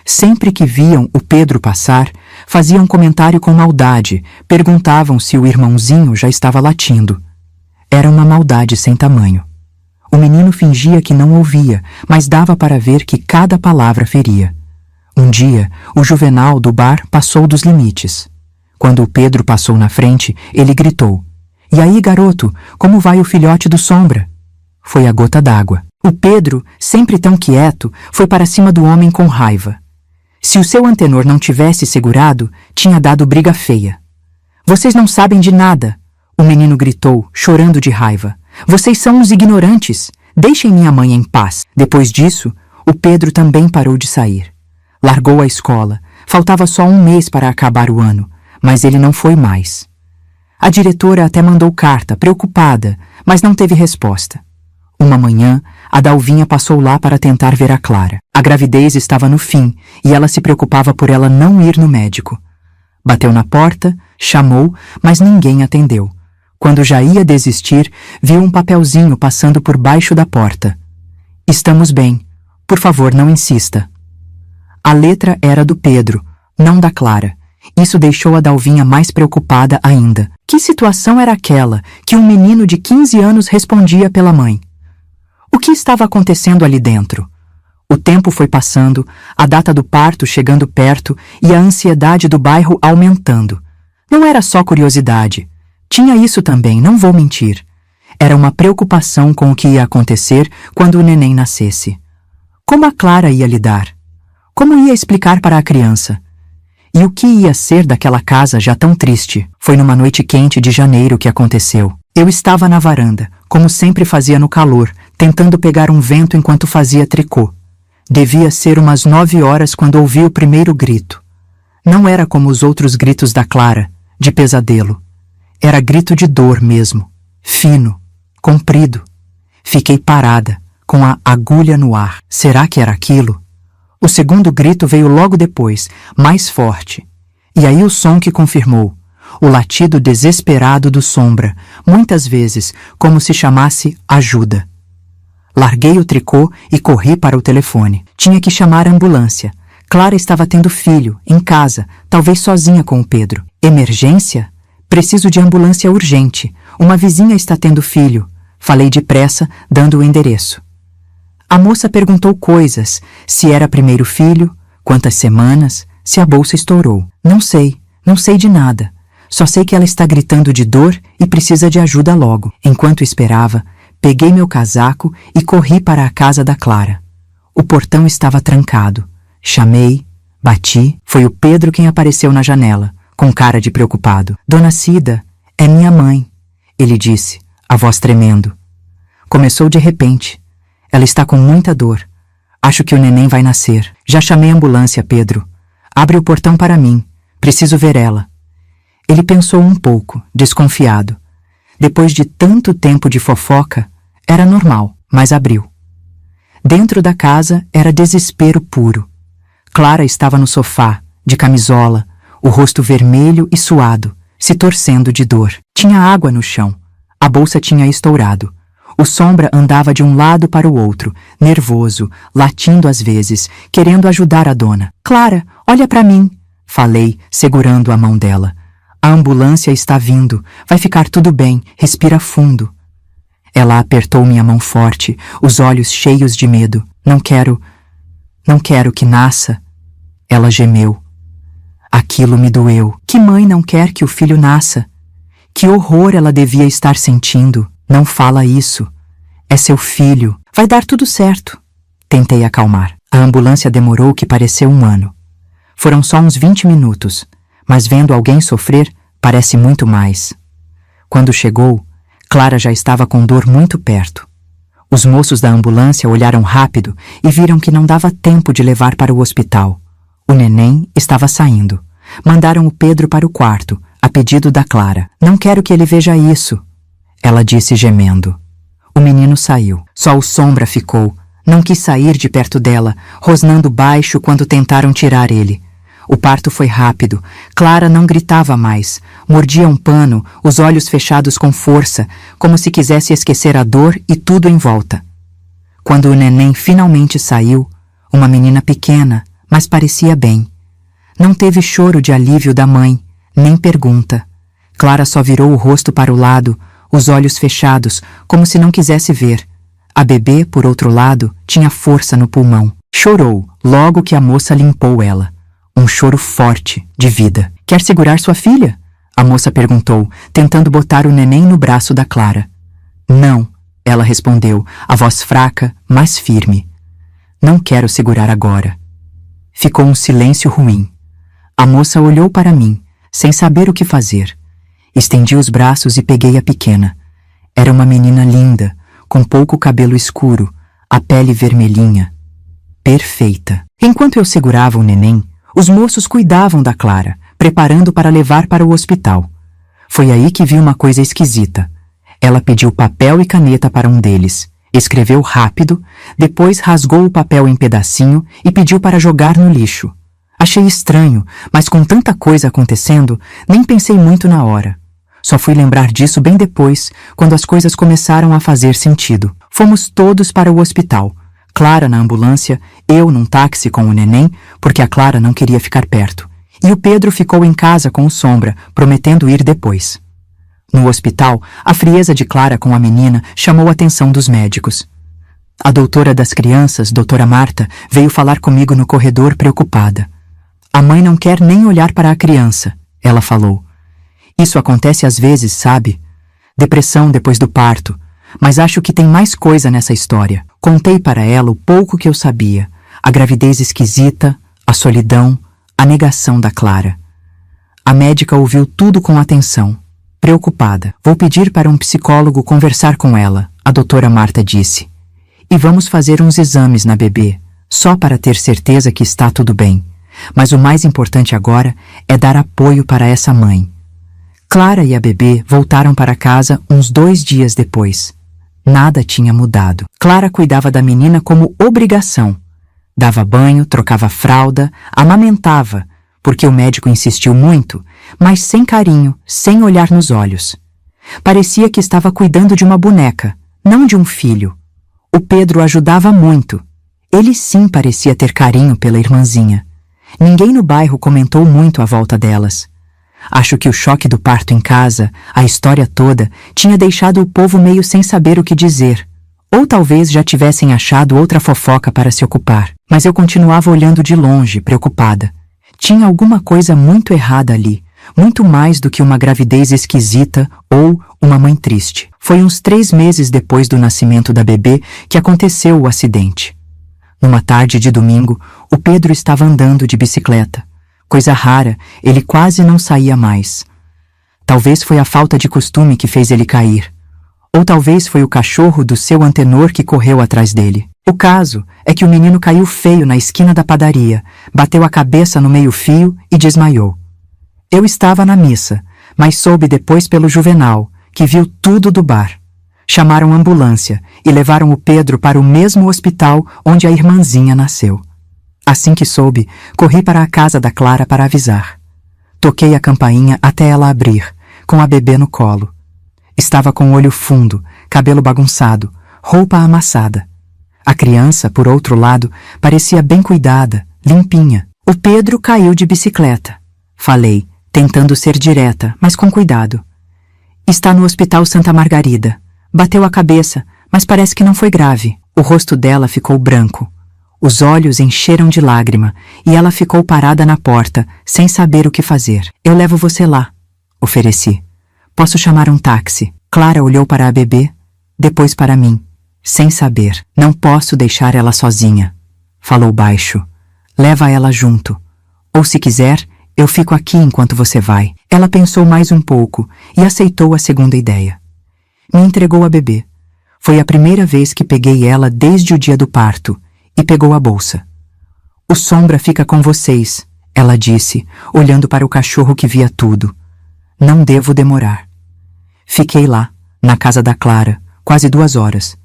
Sempre que viam o Pedro passar, faziam comentário com maldade, perguntavam se o irmãozinho já estava latindo. Era uma maldade sem tamanho. O menino fingia que não ouvia, mas dava para ver que cada palavra feria. Um dia, o Juvenal do bar passou dos limites. Quando o Pedro passou na frente, ele gritou: "E aí, garoto, como vai o filhote do Sombra?" Foi a gota d'água. O Pedro, sempre tão quieto, foi para cima do homem com raiva. Se o seu antenor não tivesse segurado, tinha dado briga feia. "Vocês não sabem de nada!" O menino gritou, chorando de raiva. "Vocês são uns ignorantes! Deixem minha mãe em paz!" Depois disso, o Pedro também parou de sair. Largou a escola. Faltava só 1 mês para acabar o ano, mas ele não foi mais. A diretora até mandou carta, preocupada, mas não teve resposta. Uma manhã, a Dalvinha passou lá para tentar ver a Clara. A gravidez estava no fim e ela se preocupava por ela não ir no médico. Bateu na porta, chamou, mas ninguém atendeu. Quando já ia desistir, viu um papelzinho passando por baixo da porta. "Estamos bem. Por favor, não insista." A letra era do Pedro, não da Clara. Isso deixou a Dalvinha mais preocupada ainda. Que situação era aquela que um menino de 15 anos respondia pela mãe? O que estava acontecendo ali dentro? O tempo foi passando, a data do parto chegando perto e a ansiedade do bairro aumentando. Não era só curiosidade. Tinha isso também, não vou mentir. Era uma preocupação com o que ia acontecer quando o neném nascesse. Como a Clara ia lidar? Como ia explicar para a criança? E o que ia ser daquela casa já tão triste? Foi numa noite quente de janeiro que aconteceu. Eu estava na varanda, como sempre fazia no calor, tentando pegar um vento enquanto fazia tricô. Devia ser umas 9 horas quando ouvi o primeiro grito. Não era como os outros gritos da Clara, de pesadelo. Era grito de dor mesmo, fino, comprido. Fiquei parada, com a agulha no ar. Será que era aquilo? O segundo grito veio logo depois, mais forte. E aí o som que confirmou. O latido desesperado do Sombra, muitas vezes como se chamasse ajuda. Larguei o tricô e corri para o telefone. Tinha que chamar a ambulância. Clara estava tendo filho, em casa, talvez sozinha com o Pedro. Emergência? Preciso de ambulância urgente. Uma vizinha está tendo filho. Falei depressa, dando o endereço. A moça perguntou coisas, se era primeiro filho, quantas semanas, se a bolsa estourou. Não sei de nada. Só sei que ela está gritando de dor e precisa de ajuda logo. Enquanto esperava, peguei meu casaco e corri para a casa da Clara. O portão estava trancado. Chamei, bati, foi o Pedro quem apareceu na janela, com cara de preocupado. "Dona Cida, é minha mãe", ele disse, a voz tremendo. Começou de repente. "Ela está com muita dor. Acho que o neném vai nascer. Já chamei a ambulância, Pedro. Abre o portão para mim. Preciso ver ela." Ele pensou um pouco, desconfiado. Depois de tanto tempo de fofoca, era normal, mas abriu. Dentro da casa era desespero puro. Clara estava no sofá, de camisola, o rosto vermelho e suado, se torcendo de dor. Tinha água no chão. A bolsa tinha estourado. O Sombra andava de um lado para o outro, nervoso, latindo às vezes, querendo ajudar a dona. "Clara, olha para mim", falei, segurando a mão dela. "A ambulância está vindo. Vai ficar tudo bem. Respira fundo." Ela apertou minha mão forte, os olhos cheios de medo. Não quero que nasça." Ela gemeu. Aquilo me doeu. Que mãe não quer que o filho nasça? Que horror ela devia estar sentindo. "Não fala isso. É seu filho. Vai dar tudo certo. Tentei acalmar. A ambulância demorou o que pareceu 1 ano. Foram só uns 20 minutos, mas vendo alguém sofrer, parece muito mais. Quando chegou, Clara já estava com dor muito perto. Os moços da ambulância olharam rápido e viram que não dava tempo de levar para o hospital. O neném estava saindo. Mandaram o Pedro para o quarto, a pedido da Clara. Não quero que ele veja isso, ela disse gemendo. O menino saiu. Só o Sombra ficou. Não quis sair de perto dela, rosnando baixo quando tentaram tirar ele. O parto foi rápido. Clara não gritava mais. Mordia um pano, os olhos fechados com força, como se quisesse esquecer a dor e tudo em volta. Quando o neném finalmente saiu, uma menina pequena, mas parecia bem. Não teve choro de alívio da mãe, nem pergunta. Clara só virou o rosto para o lado, os olhos fechados, como se não quisesse ver. A bebê, por outro lado, tinha força no pulmão. Chorou logo que a moça limpou ela. Um choro forte, de vida. Quer segurar sua filha? A moça perguntou, tentando botar o neném no braço da Clara. Não, ela respondeu, a voz fraca, mas firme. Não quero segurar agora. Ficou um silêncio ruim. A moça olhou para mim, sem saber o que fazer. Estendi os braços e peguei a pequena. Era uma menina linda, com pouco cabelo escuro, a pele vermelhinha. Perfeita. Enquanto eu segurava o neném, os moços cuidavam da Clara, preparando para levar para o hospital. Foi aí que vi uma coisa esquisita. Ela pediu papel e caneta para um deles, escreveu rápido, depois rasgou o papel em pedacinho e pediu para jogar no lixo. Achei estranho, mas com tanta coisa acontecendo, nem pensei muito na hora. Só fui lembrar disso bem depois, quando as coisas começaram a fazer sentido. Fomos todos para o hospital. Clara na ambulância, eu num táxi com o neném, porque a Clara não queria ficar perto. E o Pedro ficou em casa com o Sombra, prometendo ir depois. No hospital, a frieza de Clara com a menina chamou a atenção dos médicos. A doutora das crianças, doutora Marta, veio falar comigo no corredor preocupada. A mãe não quer nem olhar para a criança, ela falou. Isso acontece às vezes, sabe? Depressão depois do parto. Mas acho que tem mais coisa nessa história. Contei para ela o pouco que eu sabia. A gravidez esquisita, a solidão, a negação da Clara. A médica ouviu tudo com atenção, preocupada. Vou pedir para um psicólogo conversar com ela, a doutora Marta disse. E vamos fazer uns exames na bebê, só para ter certeza que está tudo bem. Mas o mais importante agora é dar apoio para essa mãe. Clara e a bebê voltaram para casa uns 2 dias depois. Nada tinha mudado. Clara cuidava da menina como obrigação. Dava banho, trocava fralda, amamentava, porque o médico insistiu muito, mas sem carinho, sem olhar nos olhos. Parecia que estava cuidando de uma boneca, não de um filho. O Pedro ajudava muito. Ele sim parecia ter carinho pela irmãzinha. Ninguém no bairro comentou muito à volta delas. Acho que o choque do parto em casa, a história toda, tinha deixado o povo meio sem saber o que dizer. Ou talvez já tivessem achado outra fofoca para se ocupar. Mas eu continuava olhando de longe, preocupada. Tinha alguma coisa muito errada ali, muito mais do que uma gravidez esquisita ou uma mãe triste. Foi uns 3 meses depois do nascimento da bebê que aconteceu o acidente. Numa tarde de domingo, o Pedro estava andando de bicicleta. Coisa rara, ele quase não saía mais. Talvez foi a falta de costume que fez ele cair. Ou talvez foi o cachorro do seu antenor que correu atrás dele. O caso é que o menino caiu feio na esquina da padaria, bateu a cabeça no meio-fio e desmaiou. Eu estava na missa, mas soube depois pelo Juvenal, que viu tudo do bar. Chamaram ambulância e levaram o Pedro para o mesmo hospital onde a irmãzinha nasceu. Assim que soube, corri para a casa da Clara para avisar. Toquei a campainha até ela abrir, com a bebê no colo. Estava com o olho fundo, cabelo bagunçado, roupa amassada. A criança, por outro lado, parecia bem cuidada, limpinha. O Pedro caiu de bicicleta. Falei, tentando ser direta, mas com cuidado. Está no Hospital Santa Margarida. Bateu a cabeça, mas parece que não foi grave. O rosto dela ficou branco. Os olhos encheram de lágrima e ela ficou parada na porta, sem saber o que fazer. Eu levo você lá, ofereci. Posso chamar um táxi? Clara olhou para a bebê, depois para mim. sem saber. Não posso deixar ela sozinha, falou baixo. Leva ela junto. Ou se quiser, eu fico aqui enquanto você vai. Ela pensou mais um pouco e aceitou a segunda ideia. Me entregou a bebê. Foi a primeira vez que peguei ela desde o dia do parto e pegou a bolsa. O Sombra fica com vocês, ela disse, olhando para o cachorro que via tudo. Não devo demorar. Fiquei lá, na casa da Clara, quase 2 horas.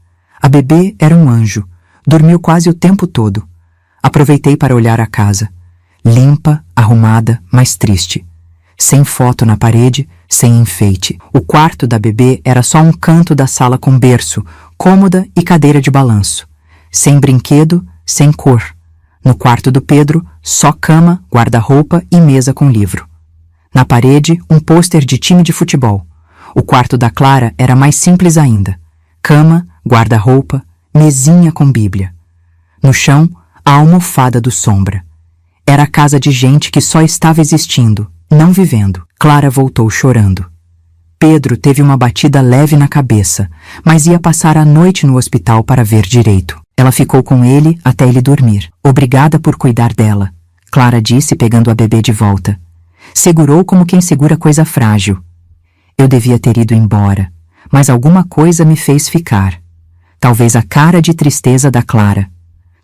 A bebê era um anjo, dormiu quase o tempo todo. Aproveitei para olhar a casa. Limpa, arrumada, mas triste. Sem foto na parede, sem enfeite. O quarto da bebê era só um canto da sala com berço, cômoda e cadeira de balanço. Sem brinquedo, sem cor. No quarto do Pedro, só cama, guarda-roupa e mesa com livro. Na parede, um pôster de time de futebol. O quarto da Clara era mais simples ainda. Cama, guarda-roupa, mesinha com Bíblia. No chão, a almofada do Sombra. Era a casa de gente que só estava existindo, não vivendo. Clara voltou chorando. Pedro teve uma batida leve na cabeça, mas ia passar a noite no hospital para ver direito. Ela ficou com ele até ele dormir. Obrigada por cuidar dela, Clara disse pegando a bebê de volta. Segurou como quem segura coisa frágil. Eu devia ter ido embora, mas alguma coisa me fez ficar. Talvez a cara de tristeza da Clara.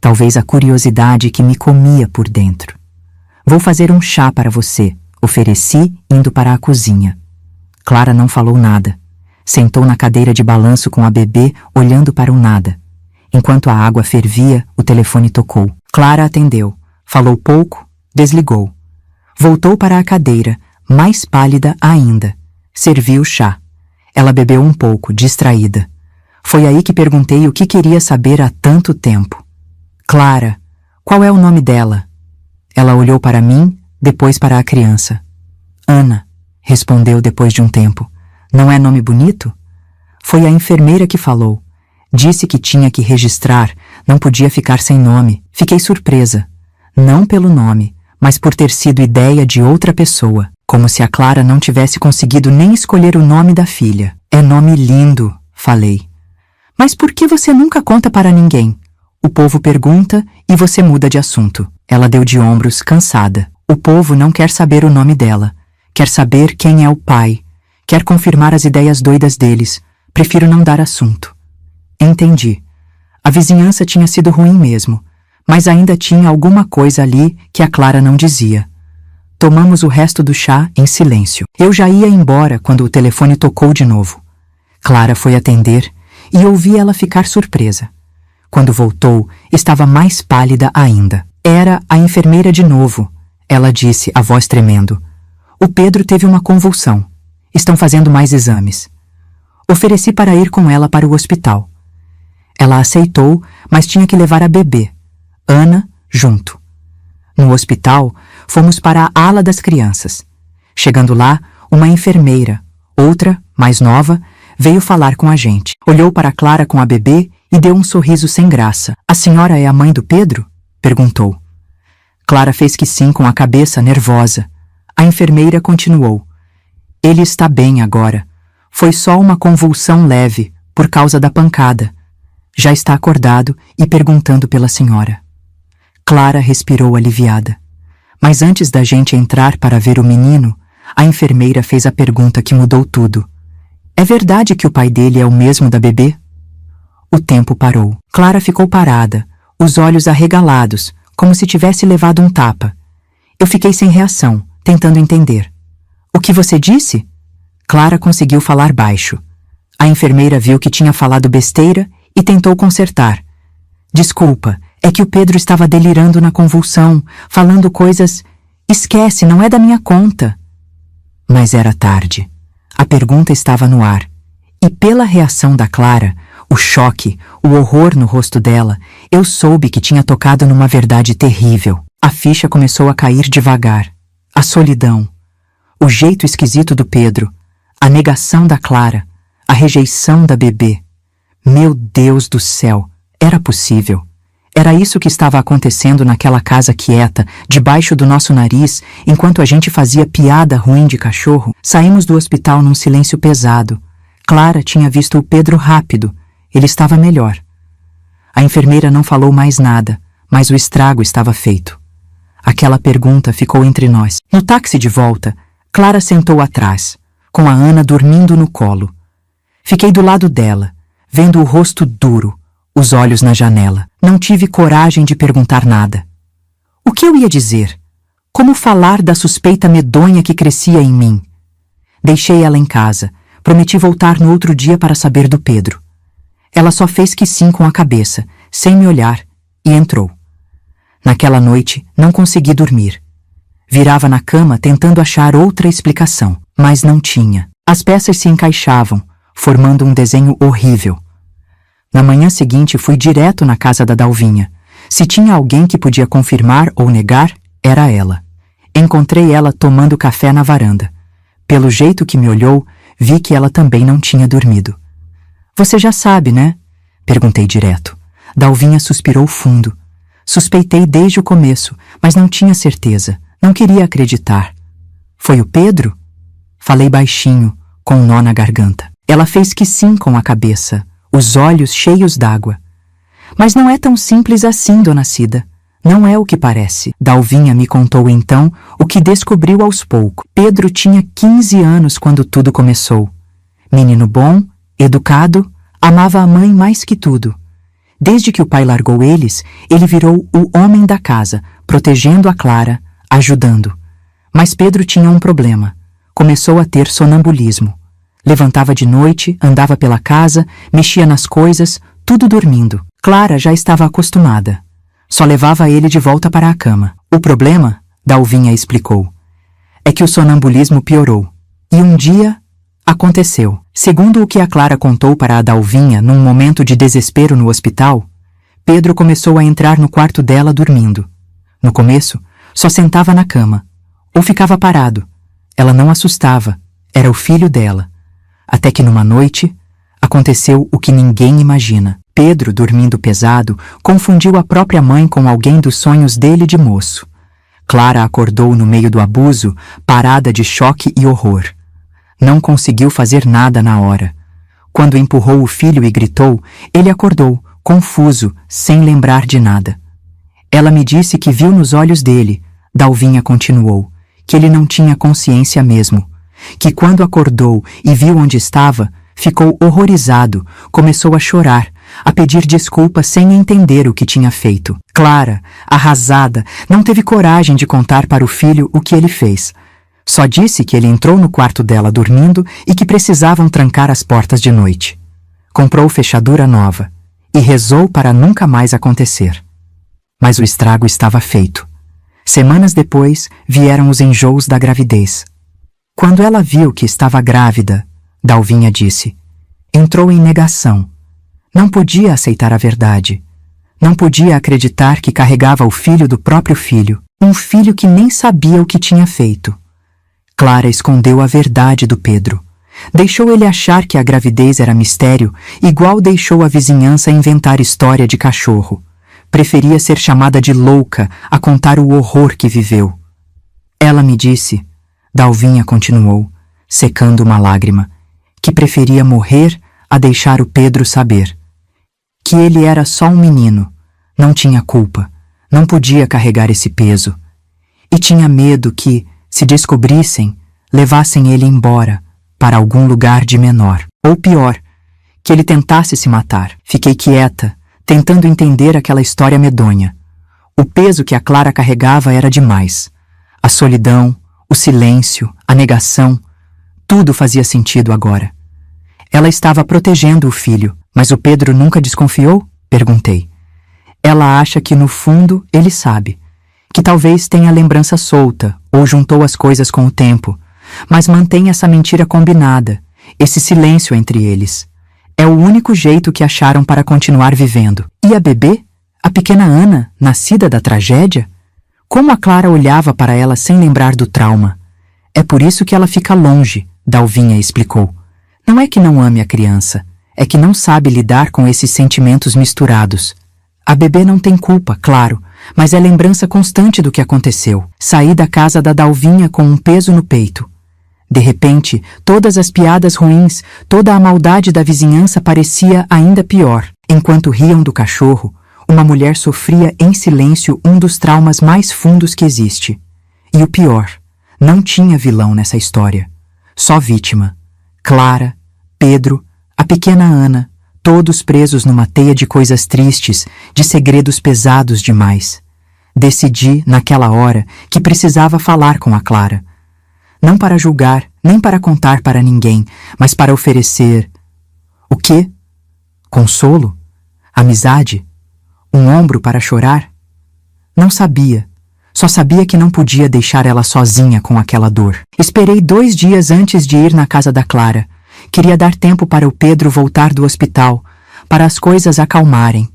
Talvez a curiosidade que me comia por dentro. Vou fazer um chá para você, ofereci, indo para a cozinha. Clara não falou nada. Sentou na cadeira de balanço com a bebê, olhando para o nada. Enquanto a água fervia, o telefone tocou. Clara atendeu. Falou pouco, desligou. Voltou para a cadeira, mais pálida ainda. Serviu o chá. Ela bebeu um pouco, distraída. Foi aí que perguntei o que queria saber há tanto tempo. Clara, qual é o nome dela? Ela olhou para mim, depois para a criança. Ana, respondeu depois de um tempo. Não é nome bonito? Foi a enfermeira que falou. Disse que tinha que registrar, não podia ficar sem nome. Fiquei surpresa. Não pelo nome, mas por ter sido ideia de outra pessoa. Como se a Clara não tivesse conseguido nem escolher o nome da filha. É nome lindo, falei. Mas por que você nunca conta para ninguém? O povo pergunta e você muda de assunto. Ela deu de ombros, cansada. O povo não quer saber o nome dela. Quer saber quem é o pai. Quer confirmar as ideias doidas deles. Prefiro não dar assunto. Entendi. A vizinhança tinha sido ruim mesmo, mas ainda tinha alguma coisa ali que a Clara não dizia. Tomamos o resto do chá em silêncio. Eu já ia embora quando o telefone tocou de novo. Clara foi atender e ouvi ela ficar surpresa. Quando voltou, estava mais pálida ainda. Era a enfermeira de novo, ela disse, a voz tremendo. O Pedro teve uma convulsão. Estão fazendo mais exames. Ofereci para ir com ela para o hospital. Ela aceitou, mas tinha que levar a bebê, Ana, junto. No hospital, fomos para a ala das crianças. Chegando lá, uma enfermeira, outra, mais nova, veio falar com a gente. Olhou para Clara com a bebê e deu um sorriso sem graça. A senhora é a mãe do Pedro? Perguntou. Clara fez que sim com a cabeça nervosa. A enfermeira continuou. Ele está bem agora. Foi só uma convulsão leve, por causa da pancada. Já está acordado e perguntando pela senhora. Clara respirou aliviada. Mas antes da gente entrar para ver o menino, a enfermeira fez a pergunta que mudou tudo. É verdade que o pai dele é o mesmo da bebê? O tempo parou. Clara ficou parada, os olhos arregalados, como se tivesse levado um tapa. Eu fiquei sem reação, tentando entender. O que você disse? Clara conseguiu falar baixo. A enfermeira viu que tinha falado besteira e tentou consertar. Desculpa, é que o Pedro estava delirando na convulsão, falando coisas... Esquece, não é da minha conta. Mas era tarde. A pergunta estava no ar. E pela reação da Clara, o choque, o horror no rosto dela, eu soube que tinha tocado numa verdade terrível. A ficha começou a cair devagar. A solidão. O jeito esquisito do Pedro. A negação da Clara. A rejeição da bebê. Meu Deus do céu, era possível. Era isso que estava acontecendo naquela casa quieta, debaixo do nosso nariz, enquanto a gente fazia piada ruim de cachorro. Saímos do hospital num silêncio pesado. Clara tinha visto o Pedro rápido. ele estava melhor. A enfermeira não falou mais nada, mas o estrago estava feito. Aquela pergunta ficou entre nós. No táxi de volta, Clara sentou atrás, com a Ana dormindo no colo. Fiquei do lado dela, vendo o rosto duro, os olhos na janela. Não tive coragem de perguntar nada. O que eu ia dizer? Como falar da suspeita medonha que crescia em mim? Deixei ela em casa. Prometi voltar no outro dia para saber do Pedro. Ela só fez que sim com a cabeça, sem me olhar, e entrou. Naquela noite, não consegui dormir. Virava na cama tentando achar outra explicação, mas não tinha. As peças se encaixavam, formando um desenho horrível. Na manhã seguinte, fui direto na casa da Dalvinha. Se tinha alguém que podia confirmar ou negar, era ela. Encontrei ela tomando café na varanda. Pelo jeito que me olhou, vi que ela também não tinha dormido. Você já sabe, né? Perguntei direto. Dalvinha suspirou fundo. Suspeitei desde o começo, mas não tinha certeza. Não queria acreditar. Foi o Pedro? Falei baixinho, com um nó na garganta. Ela fez que sim com a cabeça, os olhos cheios d'água. Mas não é tão simples assim, dona Cida. Não é o que parece. Dalvinha me contou então o que descobriu aos poucos. Pedro tinha 15 anos quando tudo começou. Menino bom, educado, amava a mãe mais que tudo. Desde que o pai largou eles, ele virou o homem da casa, protegendo a Clara, ajudando. Mas Pedro tinha um problema. Começou a ter sonambulismo. Levantava de noite, andava pela casa, mexia nas coisas, tudo dormindo. Clara já estava acostumada. Só levava ele de volta para a cama. O problema, Dalvinha explicou, é que o sonambulismo piorou. E um dia, aconteceu. Segundo o que a Clara contou para a Dalvinha num momento de desespero no hospital, Pedro começou a entrar no quarto dela dormindo. No começo, só sentava na cama. Ou ficava parado. Ela não assustava. Era o filho dela. Até que numa noite, aconteceu o que ninguém imagina. Pedro, dormindo pesado, confundiu a própria mãe com alguém dos sonhos dele de moço. Clara acordou no meio do abuso, parada de choque e horror. Não conseguiu fazer nada na hora. Quando empurrou o filho e gritou, ele acordou, confuso, sem lembrar de nada. Ela me disse que viu nos olhos dele, Dalvinha continuou, que ele não tinha consciência mesmo, que quando acordou e viu onde estava, ficou horrorizado, começou a chorar, a pedir desculpa sem entender o que tinha feito. Clara, arrasada, não teve coragem de contar para o filho o que ele fez. Só disse que ele entrou no quarto dela dormindo e que precisavam trancar as portas de noite. Comprou fechadura nova e rezou para nunca mais acontecer. Mas o estrago estava feito. Semanas depois, vieram os enjoos da gravidez. Quando ela viu que estava grávida, Dalvinha disse, entrou em negação. Não podia aceitar a verdade. Não podia acreditar que carregava o filho do próprio filho, um filho que nem sabia o que tinha feito. Clara escondeu a verdade do Pedro. Deixou ele achar que a gravidez era mistério, igual deixou a vizinhança inventar história de cachorro. Preferia ser chamada de louca a contar o horror que viveu. Ela me disse, Dalvinha continuou, secando uma lágrima, que preferia morrer a deixar o Pedro saber. Que ele era só um menino, não tinha culpa, não podia carregar esse peso. E tinha medo que, se descobrissem, levassem ele embora, para algum lugar de menor. Ou pior, que ele tentasse se matar. Fiquei quieta, tentando entender aquela história medonha. O peso que a Clara carregava era demais. A solidão, o silêncio, a negação, tudo fazia sentido agora. Ela estava protegendo o filho, mas o Pedro nunca desconfiou? Perguntei. Ela acha que no fundo ele sabe, que talvez tenha lembrança solta ou juntou as coisas com o tempo, mas mantém essa mentira combinada, esse silêncio entre eles. É o único jeito que acharam para continuar vivendo. E a bebê? A pequena Ana, nascida da tragédia? Como a Clara olhava para ela sem lembrar do trauma. É por isso que ela fica longe, Dalvinha explicou. Não é que não ame a criança, é que não sabe lidar com esses sentimentos misturados. A bebê não tem culpa, claro, mas é lembrança constante do que aconteceu. Saí da casa da Dalvinha com um peso no peito. De repente, todas as piadas ruins, toda a maldade da vizinhança parecia ainda pior. Enquanto riam do cachorro, uma mulher sofria em silêncio um dos traumas mais fundos que existe. E o pior, não tinha vilão nessa história. Só vítima. Clara, Pedro, a pequena Ana, todos presos numa teia de coisas tristes, de segredos pesados demais. Decidi, naquela hora, que precisava falar com a Clara. Não para julgar, nem para contar para ninguém, mas para oferecer... O quê? Consolo? Amizade? Um ombro para chorar? Não sabia. Só sabia que não podia deixar ela sozinha com aquela dor. Esperei 2 dias antes de ir na casa da Clara. Queria dar tempo para o Pedro voltar do hospital, para as coisas acalmarem.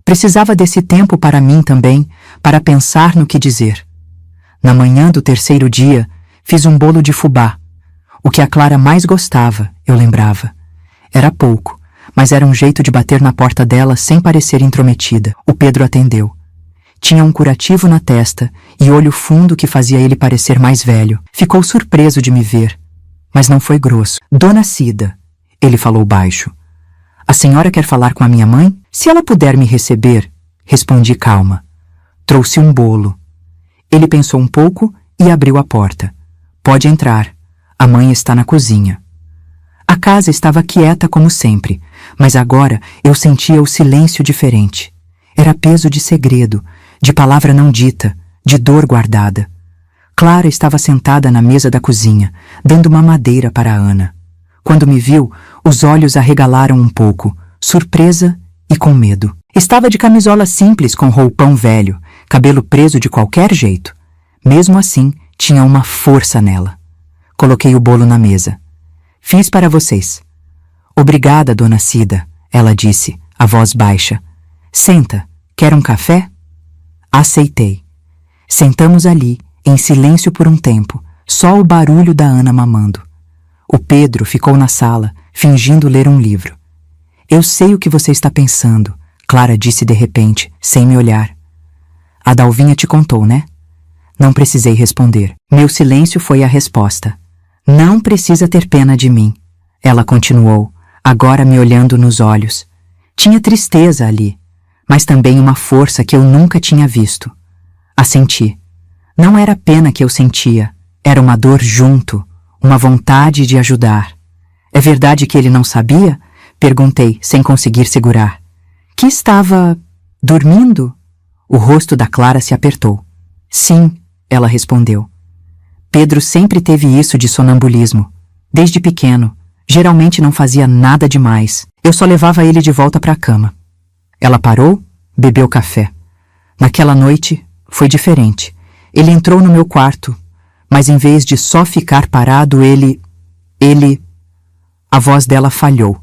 Precisava desse tempo para mim também, para pensar no que dizer. Na manhã do 3º dia, fiz um bolo de fubá. O que a Clara mais gostava, eu lembrava. Era pouco, mas era um jeito de bater na porta dela sem parecer intrometida. O Pedro atendeu. Tinha um curativo na testa e olho fundo que fazia ele parecer mais velho. Ficou surpreso de me ver, mas não foi grosso. Dona Cida, ele falou baixo. A senhora quer falar com a minha mãe? Se ela puder me receber, respondi calma. Trouxe um bolo. Ele pensou um pouco e abriu a porta. Pode entrar. A mãe está na cozinha. A casa estava quieta como sempre, mas agora eu sentia o silêncio diferente. Era peso de segredo, de palavra não dita, de dor guardada. Clara estava sentada na mesa da cozinha, dando uma madeira para a Ana. Quando me viu, os olhos arregalaram um pouco, surpresa e com medo. Estava de camisola simples com roupão velho, cabelo preso de qualquer jeito. Mesmo assim, tinha uma força nela. Coloquei o bolo na mesa. Fiz para vocês. Obrigada, dona Cida, ela disse, a voz baixa. Senta, quer um café? Aceitei. Sentamos ali, em silêncio por um tempo, só o barulho da Ana mamando. O Pedro ficou na sala, fingindo ler um livro. Eu sei o que você está pensando, Clara disse de repente, sem me olhar. A Dalvinha te contou, né? Não precisei responder. Meu silêncio foi a resposta. Não precisa ter pena de mim, ela continuou, agora me olhando nos olhos. Tinha tristeza ali, mas também uma força que eu nunca tinha visto. Assenti. Não era pena que eu sentia, era uma dor junto, uma vontade de ajudar. É verdade que ele não sabia? Perguntei, sem conseguir segurar. Que estava... dormindo? O rosto da Clara se apertou. Sim, ela respondeu. Pedro sempre teve isso de sonambulismo. Desde pequeno, geralmente não fazia nada demais. Eu só levava ele de volta para a cama. Ela parou, bebeu café. Naquela noite, foi diferente. Ele entrou no meu quarto, mas em vez de só ficar parado, ele... A voz dela falhou.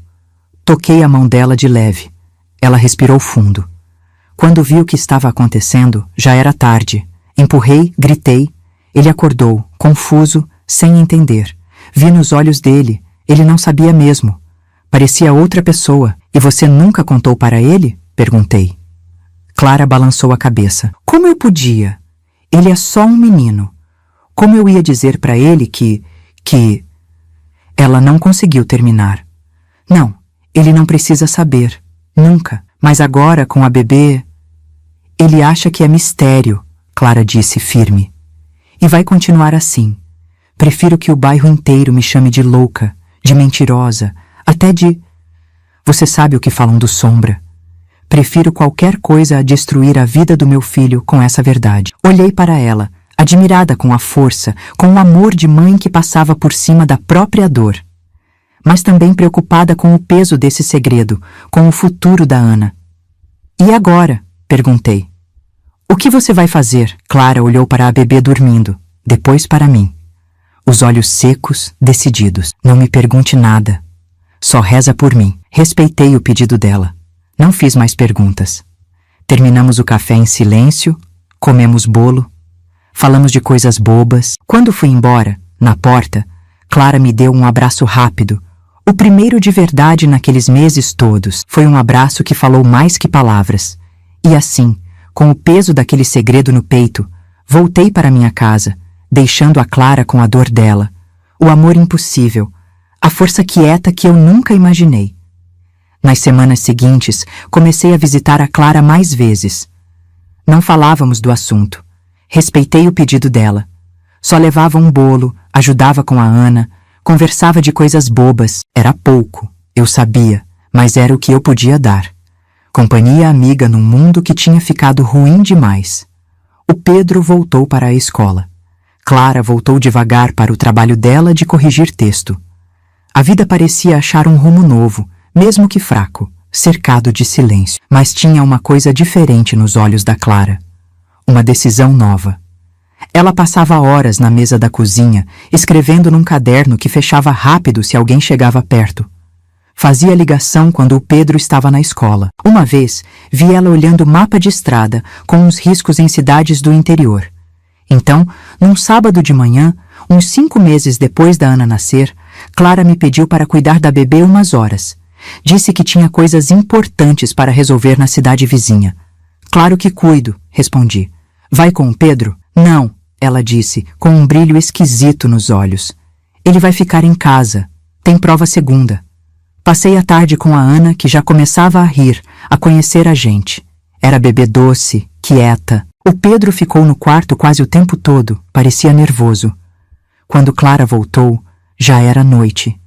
Toquei a mão dela de leve. Ela respirou fundo. Quando vi o que estava acontecendo, já era tarde. Empurrei, gritei. Ele acordou, confuso, sem entender. Vi nos olhos dele, ele não sabia mesmo. Parecia outra pessoa. E você nunca contou para ele? Perguntei. Clara balançou a cabeça. Como eu podia? Ele é só um menino. Como eu ia dizer para ele que... Ela não conseguiu terminar. Não, ele não precisa saber. Nunca. Mas agora, com a bebê... Ele acha que é mistério, Clara disse firme. E vai continuar assim. Prefiro que o bairro inteiro me chame de louca, de mentirosa, até de... Você sabe o que falam do Sombra. Prefiro qualquer coisa a destruir a vida do meu filho com essa verdade. Olhei para ela, admirada com a força, com o amor de mãe que passava por cima da própria dor. Mas também preocupada com o peso desse segredo, com o futuro da Ana. E agora? Perguntei. O que você vai fazer? Clara olhou para a bebê dormindo, depois para mim. Os olhos secos, decididos. Não me pergunte nada. Só reza por mim. Respeitei o pedido dela. Não fiz mais perguntas. Terminamos o café em silêncio, comemos bolo, falamos de coisas bobas. Quando fui embora, na porta, Clara me deu um abraço rápido, o primeiro de verdade naqueles meses todos. Foi um abraço que falou mais que palavras. E assim, com o peso daquele segredo no peito, voltei para minha casa, deixando a Clara com a dor dela, o amor impossível, a força quieta que eu nunca imaginei. Nas semanas seguintes, comecei a visitar a Clara mais vezes. Não falávamos do assunto. Respeitei o pedido dela. Só levava um bolo, ajudava com a Ana, conversava de coisas bobas. Era pouco, eu sabia, mas era o que eu podia dar. Companhia amiga num mundo que tinha ficado ruim demais. O Pedro voltou para a escola. Clara voltou devagar para o trabalho dela de corrigir texto. A vida parecia achar um rumo novo, mesmo que fraco, cercado de silêncio. Mas tinha uma coisa diferente nos olhos da Clara. Uma decisão nova. Ela passava horas na mesa da cozinha, escrevendo num caderno que fechava rápido se alguém chegava perto. Fazia ligação quando o Pedro estava na escola. Uma vez, vi ela olhando mapa de estrada, com uns riscos em cidades do interior. Então, num sábado de manhã, uns 5 meses depois da Ana nascer, Clara me pediu para cuidar da bebê umas horas. Disse que tinha coisas importantes para resolver na cidade vizinha. Claro que cuido, respondi. Vai com o Pedro? Não, ela disse, com um brilho esquisito nos olhos. Ele vai ficar em casa. Tem prova segunda. Passei a tarde com a Ana, que já começava a rir, a conhecer a gente. Era bebê doce, quieta. O Pedro ficou no quarto quase o tempo todo, parecia nervoso. Quando Clara voltou, já era noite.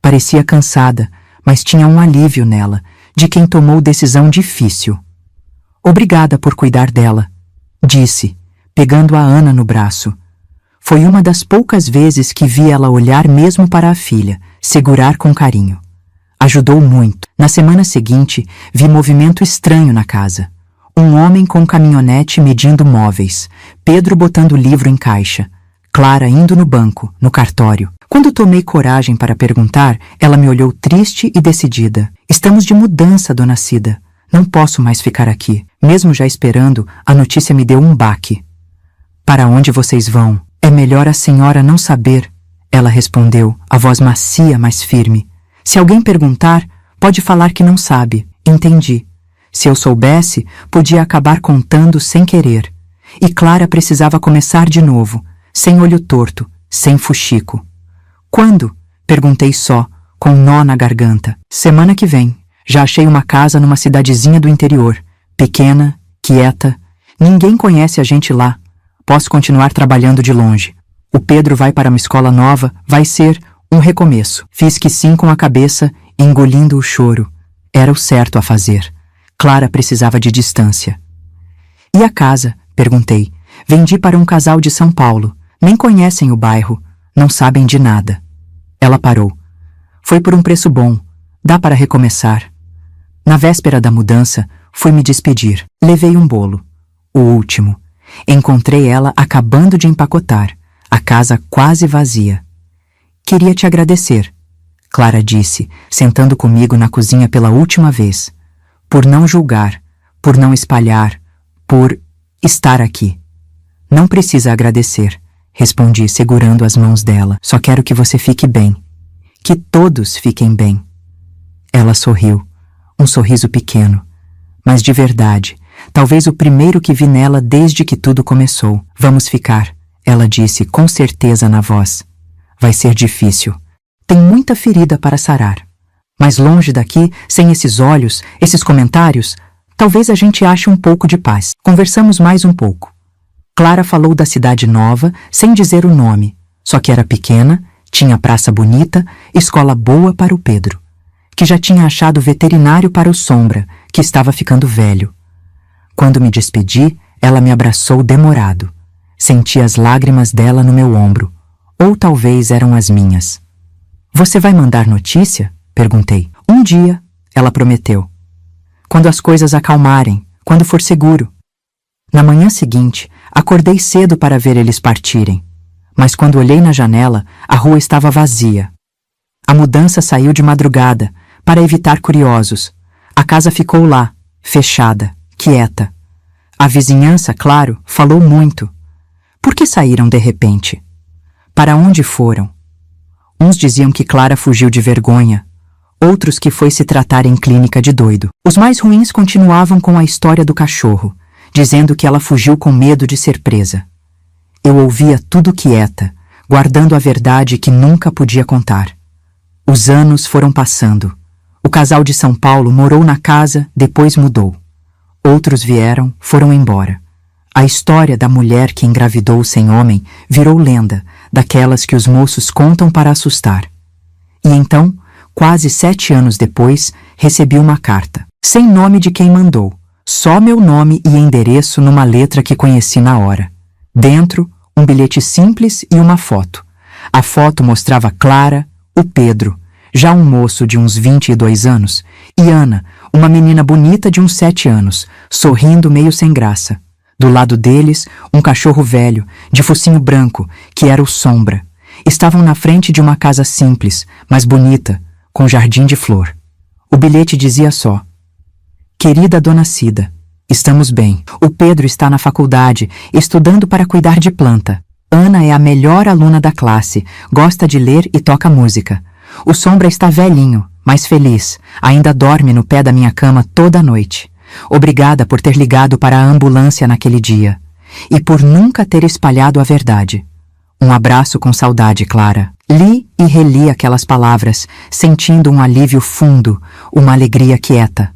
Parecia cansada, mas tinha um alívio nela, de quem tomou decisão difícil. Obrigada por cuidar dela, disse, pegando a Ana no braço. Foi uma das poucas vezes que vi ela olhar mesmo para a filha, segurar com carinho. Ajudou muito. Na semana seguinte, vi movimento estranho na casa. Um homem com caminhonete medindo móveis, Pedro botando o livro em caixa, Clara indo no banco, no cartório. Quando tomei coragem para perguntar, ela me olhou triste e decidida. Estamos de mudança, dona Cida. Não posso mais ficar aqui. Mesmo já esperando, a notícia me deu um baque. Para onde vocês vão? É melhor a senhora não saber. Ela respondeu, a voz macia, mas firme. Se alguém perguntar, pode falar que não sabe. Entendi. Se eu soubesse, podia acabar contando sem querer. E Clara precisava começar de novo, sem olho torto, sem fuxico. Quando? Perguntei só, com um nó na garganta. Semana que vem. Já achei uma casa numa cidadezinha do interior. Pequena, quieta. Ninguém conhece a gente lá. Posso continuar trabalhando de longe. O Pedro vai para uma escola nova, vai ser um recomeço. Fiz que sim com a cabeça, engolindo o choro. Era o certo a fazer. Clara precisava de distância. E a casa? Perguntei. Vendi para um casal de São Paulo. Nem conhecem o bairro. Não sabem de nada. Ela parou. Foi por um preço bom. Dá para recomeçar. Na véspera da mudança, fui me despedir. Levei um bolo. O último. Encontrei ela acabando de empacotar. A casa quase vazia. Queria te agradecer, Clara disse, sentando comigo na cozinha pela última vez. Por não julgar, por não espalhar, por estar aqui. Não precisa agradecer, respondi segurando as mãos dela. Só quero que você fique bem. Que todos fiquem bem. Ela sorriu, um sorriso pequeno, mas de verdade, talvez o primeiro que vi nela desde que tudo começou. Vamos ficar, ela disse com certeza na voz. Vai ser difícil. Tem muita ferida para sarar. Mas longe daqui, sem esses olhos, esses comentários, talvez a gente ache um pouco de paz. Conversamos mais um pouco. Clara falou da cidade nova, sem dizer o nome. Só que era pequena, tinha praça bonita, escola boa para o Pedro. Que já tinha achado veterinário para o Sombra, que estava ficando velho. Quando me despedi, ela me abraçou demorado. Senti as lágrimas dela no meu ombro. Ou talvez eram as minhas. Você vai mandar notícia? Perguntei. Um dia, ela prometeu. Quando as coisas acalmarem, quando for seguro. Na manhã seguinte, acordei cedo para ver eles partirem. Mas quando olhei na janela, a rua estava vazia. A mudança saiu de madrugada, para evitar curiosos. A casa ficou lá, fechada, quieta. A vizinhança, claro, falou muito. Por que saíram de repente? Para onde foram? Uns diziam que Clara fugiu de vergonha, outros que foi se tratar em clínica de doido. Os mais ruins continuavam com a história do cachorro, dizendo que ela fugiu com medo de ser presa. Eu ouvia tudo quieta, guardando a verdade que nunca podia contar. Os anos foram passando. O casal de São Paulo morou na casa, depois mudou. Outros vieram, foram embora. A história da mulher que engravidou sem homem virou lenda, daquelas que os moços contam para assustar. E então, quase 7 anos depois, recebi uma carta, sem nome de quem mandou, só meu nome e endereço numa letra que conheci na hora. Dentro, um bilhete simples e uma foto. A foto mostrava Clara, o Pedro, já um moço de uns 22 anos, e Ana, uma menina bonita de uns 7 anos, sorrindo meio sem graça. Do lado deles, um cachorro velho, de focinho branco, que era o Sombra. Estavam na frente de uma casa simples, mas bonita, com jardim de flor. O bilhete dizia só: Querida Dona Cida, estamos bem. O Pedro está na faculdade, estudando para cuidar de planta. Ana é a melhor aluna da classe, gosta de ler e toca música. O Sombra está velhinho, mas feliz, ainda dorme no pé da minha cama toda noite. Obrigada por ter ligado para a ambulância naquele dia e por nunca ter espalhado a verdade. Um abraço com saudade, Clara. Li e reli aquelas palavras, sentindo um alívio fundo, uma alegria quieta.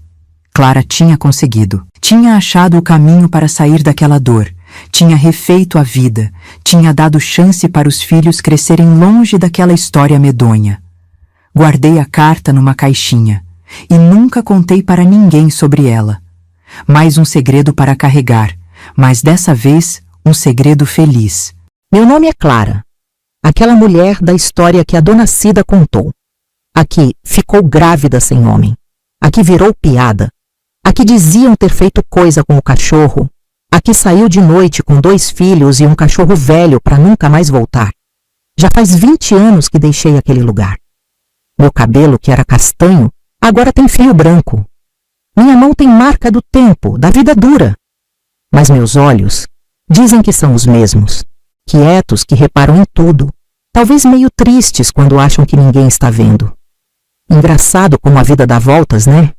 Clara tinha conseguido. Tinha achado o caminho para sair daquela dor. Tinha refeito a vida. Tinha dado chance para os filhos crescerem longe daquela história medonha. Guardei a carta numa caixinha e nunca contei para ninguém sobre ela. Mais um segredo para carregar, mas dessa vez um segredo feliz.
Meu nome é Clara, aquela mulher da história que a Dona Cida contou. A que ficou grávida sem homem, a que virou piada, a que diziam ter feito coisa com o cachorro, a que saiu de noite com 2 filhos e um cachorro velho para nunca mais voltar. Já faz 20 anos que deixei aquele lugar. Meu cabelo, que era castanho, agora tem fio branco. Minha mão tem marca do tempo, da vida dura. Mas meus olhos dizem que são os mesmos, quietos que reparam em tudo, talvez meio tristes quando acham que ninguém está vendo. Engraçado como a vida dá voltas, né?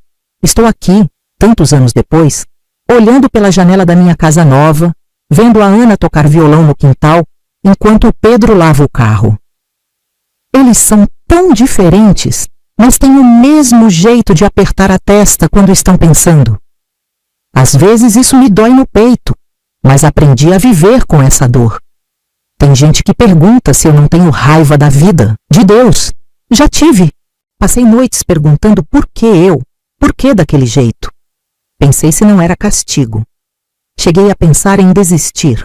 Estou aqui, tantos anos depois, olhando pela janela da minha casa nova, vendo a Ana tocar violão no quintal, enquanto o Pedro lava o carro. Eles são tão diferentes, mas têm o mesmo jeito de apertar a testa quando estão pensando. Às vezes isso me dói no peito, mas aprendi a viver com essa dor. Tem gente que pergunta se eu não tenho raiva da vida, de Deus. Já tive. Passei noites perguntando por que eu, por que daquele jeito. Pensei se não era castigo. Cheguei a pensar em desistir.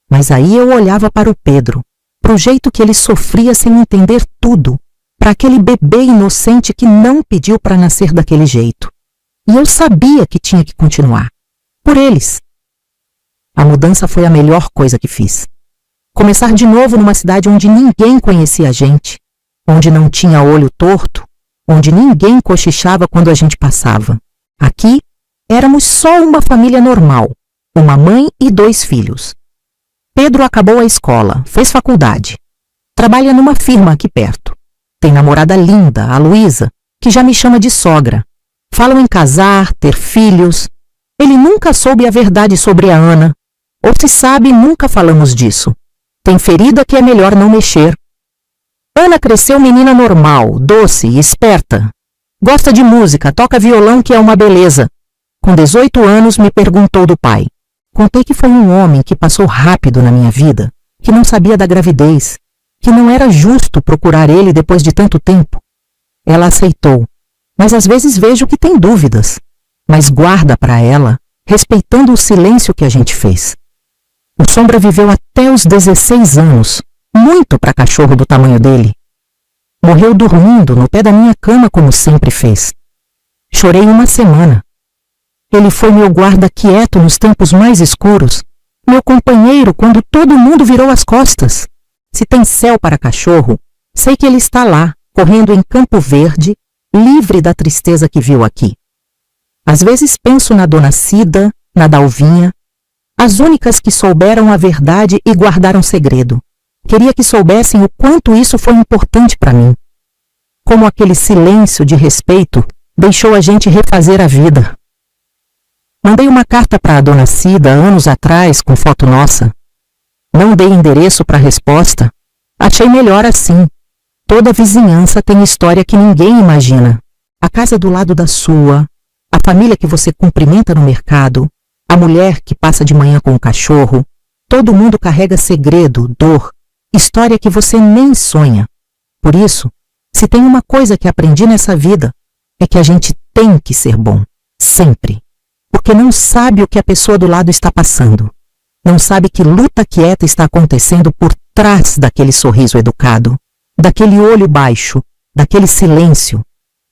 Mas aí eu olhava para o Pedro, para o jeito que ele sofria sem entender tudo, para aquele bebê inocente que não pediu para nascer daquele jeito. E eu sabia que tinha que continuar. Por eles. A mudança foi a melhor coisa que fiz. Começar de novo numa cidade onde ninguém conhecia a gente, onde não tinha olho torto, onde ninguém cochichava quando a gente passava. Aqui, éramos só uma família normal, uma mãe e 2 filhos. Pedro acabou a escola, fez faculdade. Trabalha numa firma aqui perto. Tem namorada linda, a Luísa, que já me chama de sogra. Falam em casar, ter filhos. Ele nunca soube a verdade sobre a Ana. Ou se sabe, nunca falamos disso. Tem ferida que é melhor não mexer. Ana cresceu menina normal, doce e esperta. Gosta de música, toca violão que é uma beleza. Com 18 anos me perguntou do pai. Contei que foi um homem que passou rápido na minha vida, que não sabia da gravidez, que não era justo procurar ele depois de tanto tempo. Ela aceitou, mas às vezes vejo que tem dúvidas, mas guarda para ela, respeitando o silêncio que a gente fez. O Sombra viveu até os 16 anos, muito para cachorro do tamanho dele. Morreu dormindo no pé da minha cama como sempre fez. Chorei uma semana. Ele foi meu guarda quieto nos tempos mais escuros, meu companheiro quando todo mundo virou as costas. Se tem céu para cachorro, sei que ele está lá, correndo em Campo Verde, livre da tristeza que viu aqui. Às vezes penso na Dona Cida, na Dalvinha, as únicas que souberam a verdade e guardaram segredo. Queria que soubessem o quanto isso foi importante para mim. Como aquele silêncio de respeito deixou a gente refazer a vida. Mandei uma carta para a Dona Cida anos atrás com foto nossa. Não dei endereço para a resposta, Achei melhor assim. Toda vizinhança tem história que ninguém imagina. A casa do lado da sua, a família que você cumprimenta no mercado, a mulher que passa de manhã com o cachorro. Todo mundo carrega segredo, dor, história que você nem sonha. Por isso, se tem uma coisa que aprendi nessa vida, é que a gente tem que ser bom, sempre. Porque não sabe o que a pessoa do lado está passando. Não sabe que luta quieta está acontecendo por trás daquele sorriso educado, daquele olho baixo, daquele silêncio.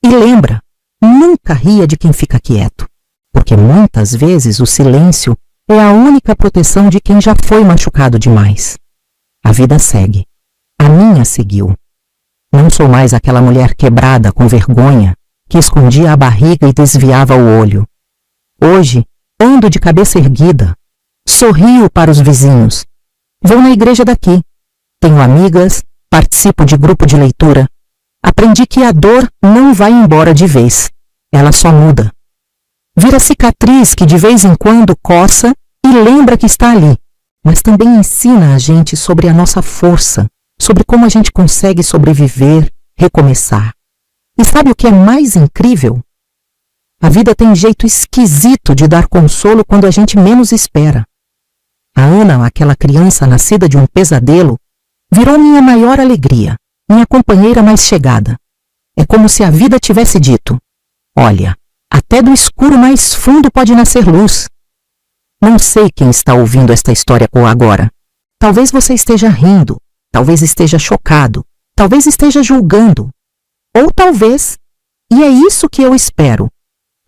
E lembra, nunca ria de quem fica quieto, porque muitas vezes o silêncio é a única proteção de quem já foi machucado demais. A vida segue. A minha seguiu. Não sou mais aquela mulher quebrada com vergonha que escondia a barriga e desviava o olho. Hoje, ando de cabeça erguida. Sorrio para os vizinhos. Vou na igreja daqui. Tenho amigas, participo de grupo de leitura. Aprendi que a dor não vai embora de vez. Ela só muda. Vira cicatriz que de vez em quando coça e lembra que está ali. Mas também ensina a gente sobre a nossa força, sobre como a gente consegue sobreviver, recomeçar. E sabe o que é mais incrível? A vida tem jeito esquisito de dar consolo quando a gente menos espera. A Ana, aquela criança nascida de um pesadelo, virou minha maior alegria, minha companheira mais chegada. É como se a vida tivesse dito: olha, até do escuro mais fundo pode nascer luz. Não sei quem está ouvindo esta história agora. Talvez você esteja rindo, talvez esteja chocado, talvez esteja julgando. Ou talvez, e é isso que eu espero,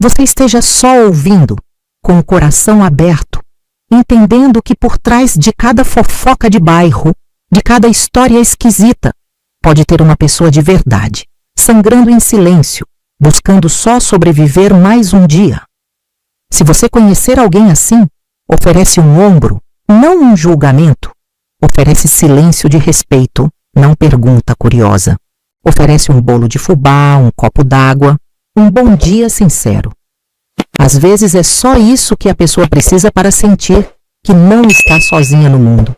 você esteja só ouvindo, com o coração aberto, entendendo que por trás de cada fofoca de bairro, de cada história esquisita, pode ter uma pessoa de verdade, sangrando em silêncio, buscando só sobreviver mais um dia. Se você conhecer alguém assim, oferece um ombro, não um julgamento. Oferece silêncio de respeito, não pergunta curiosa. Oferece um bolo de fubá, um copo d'água, um bom dia sincero. Às vezes é só isso que a pessoa precisa para sentir que não está sozinha no mundo.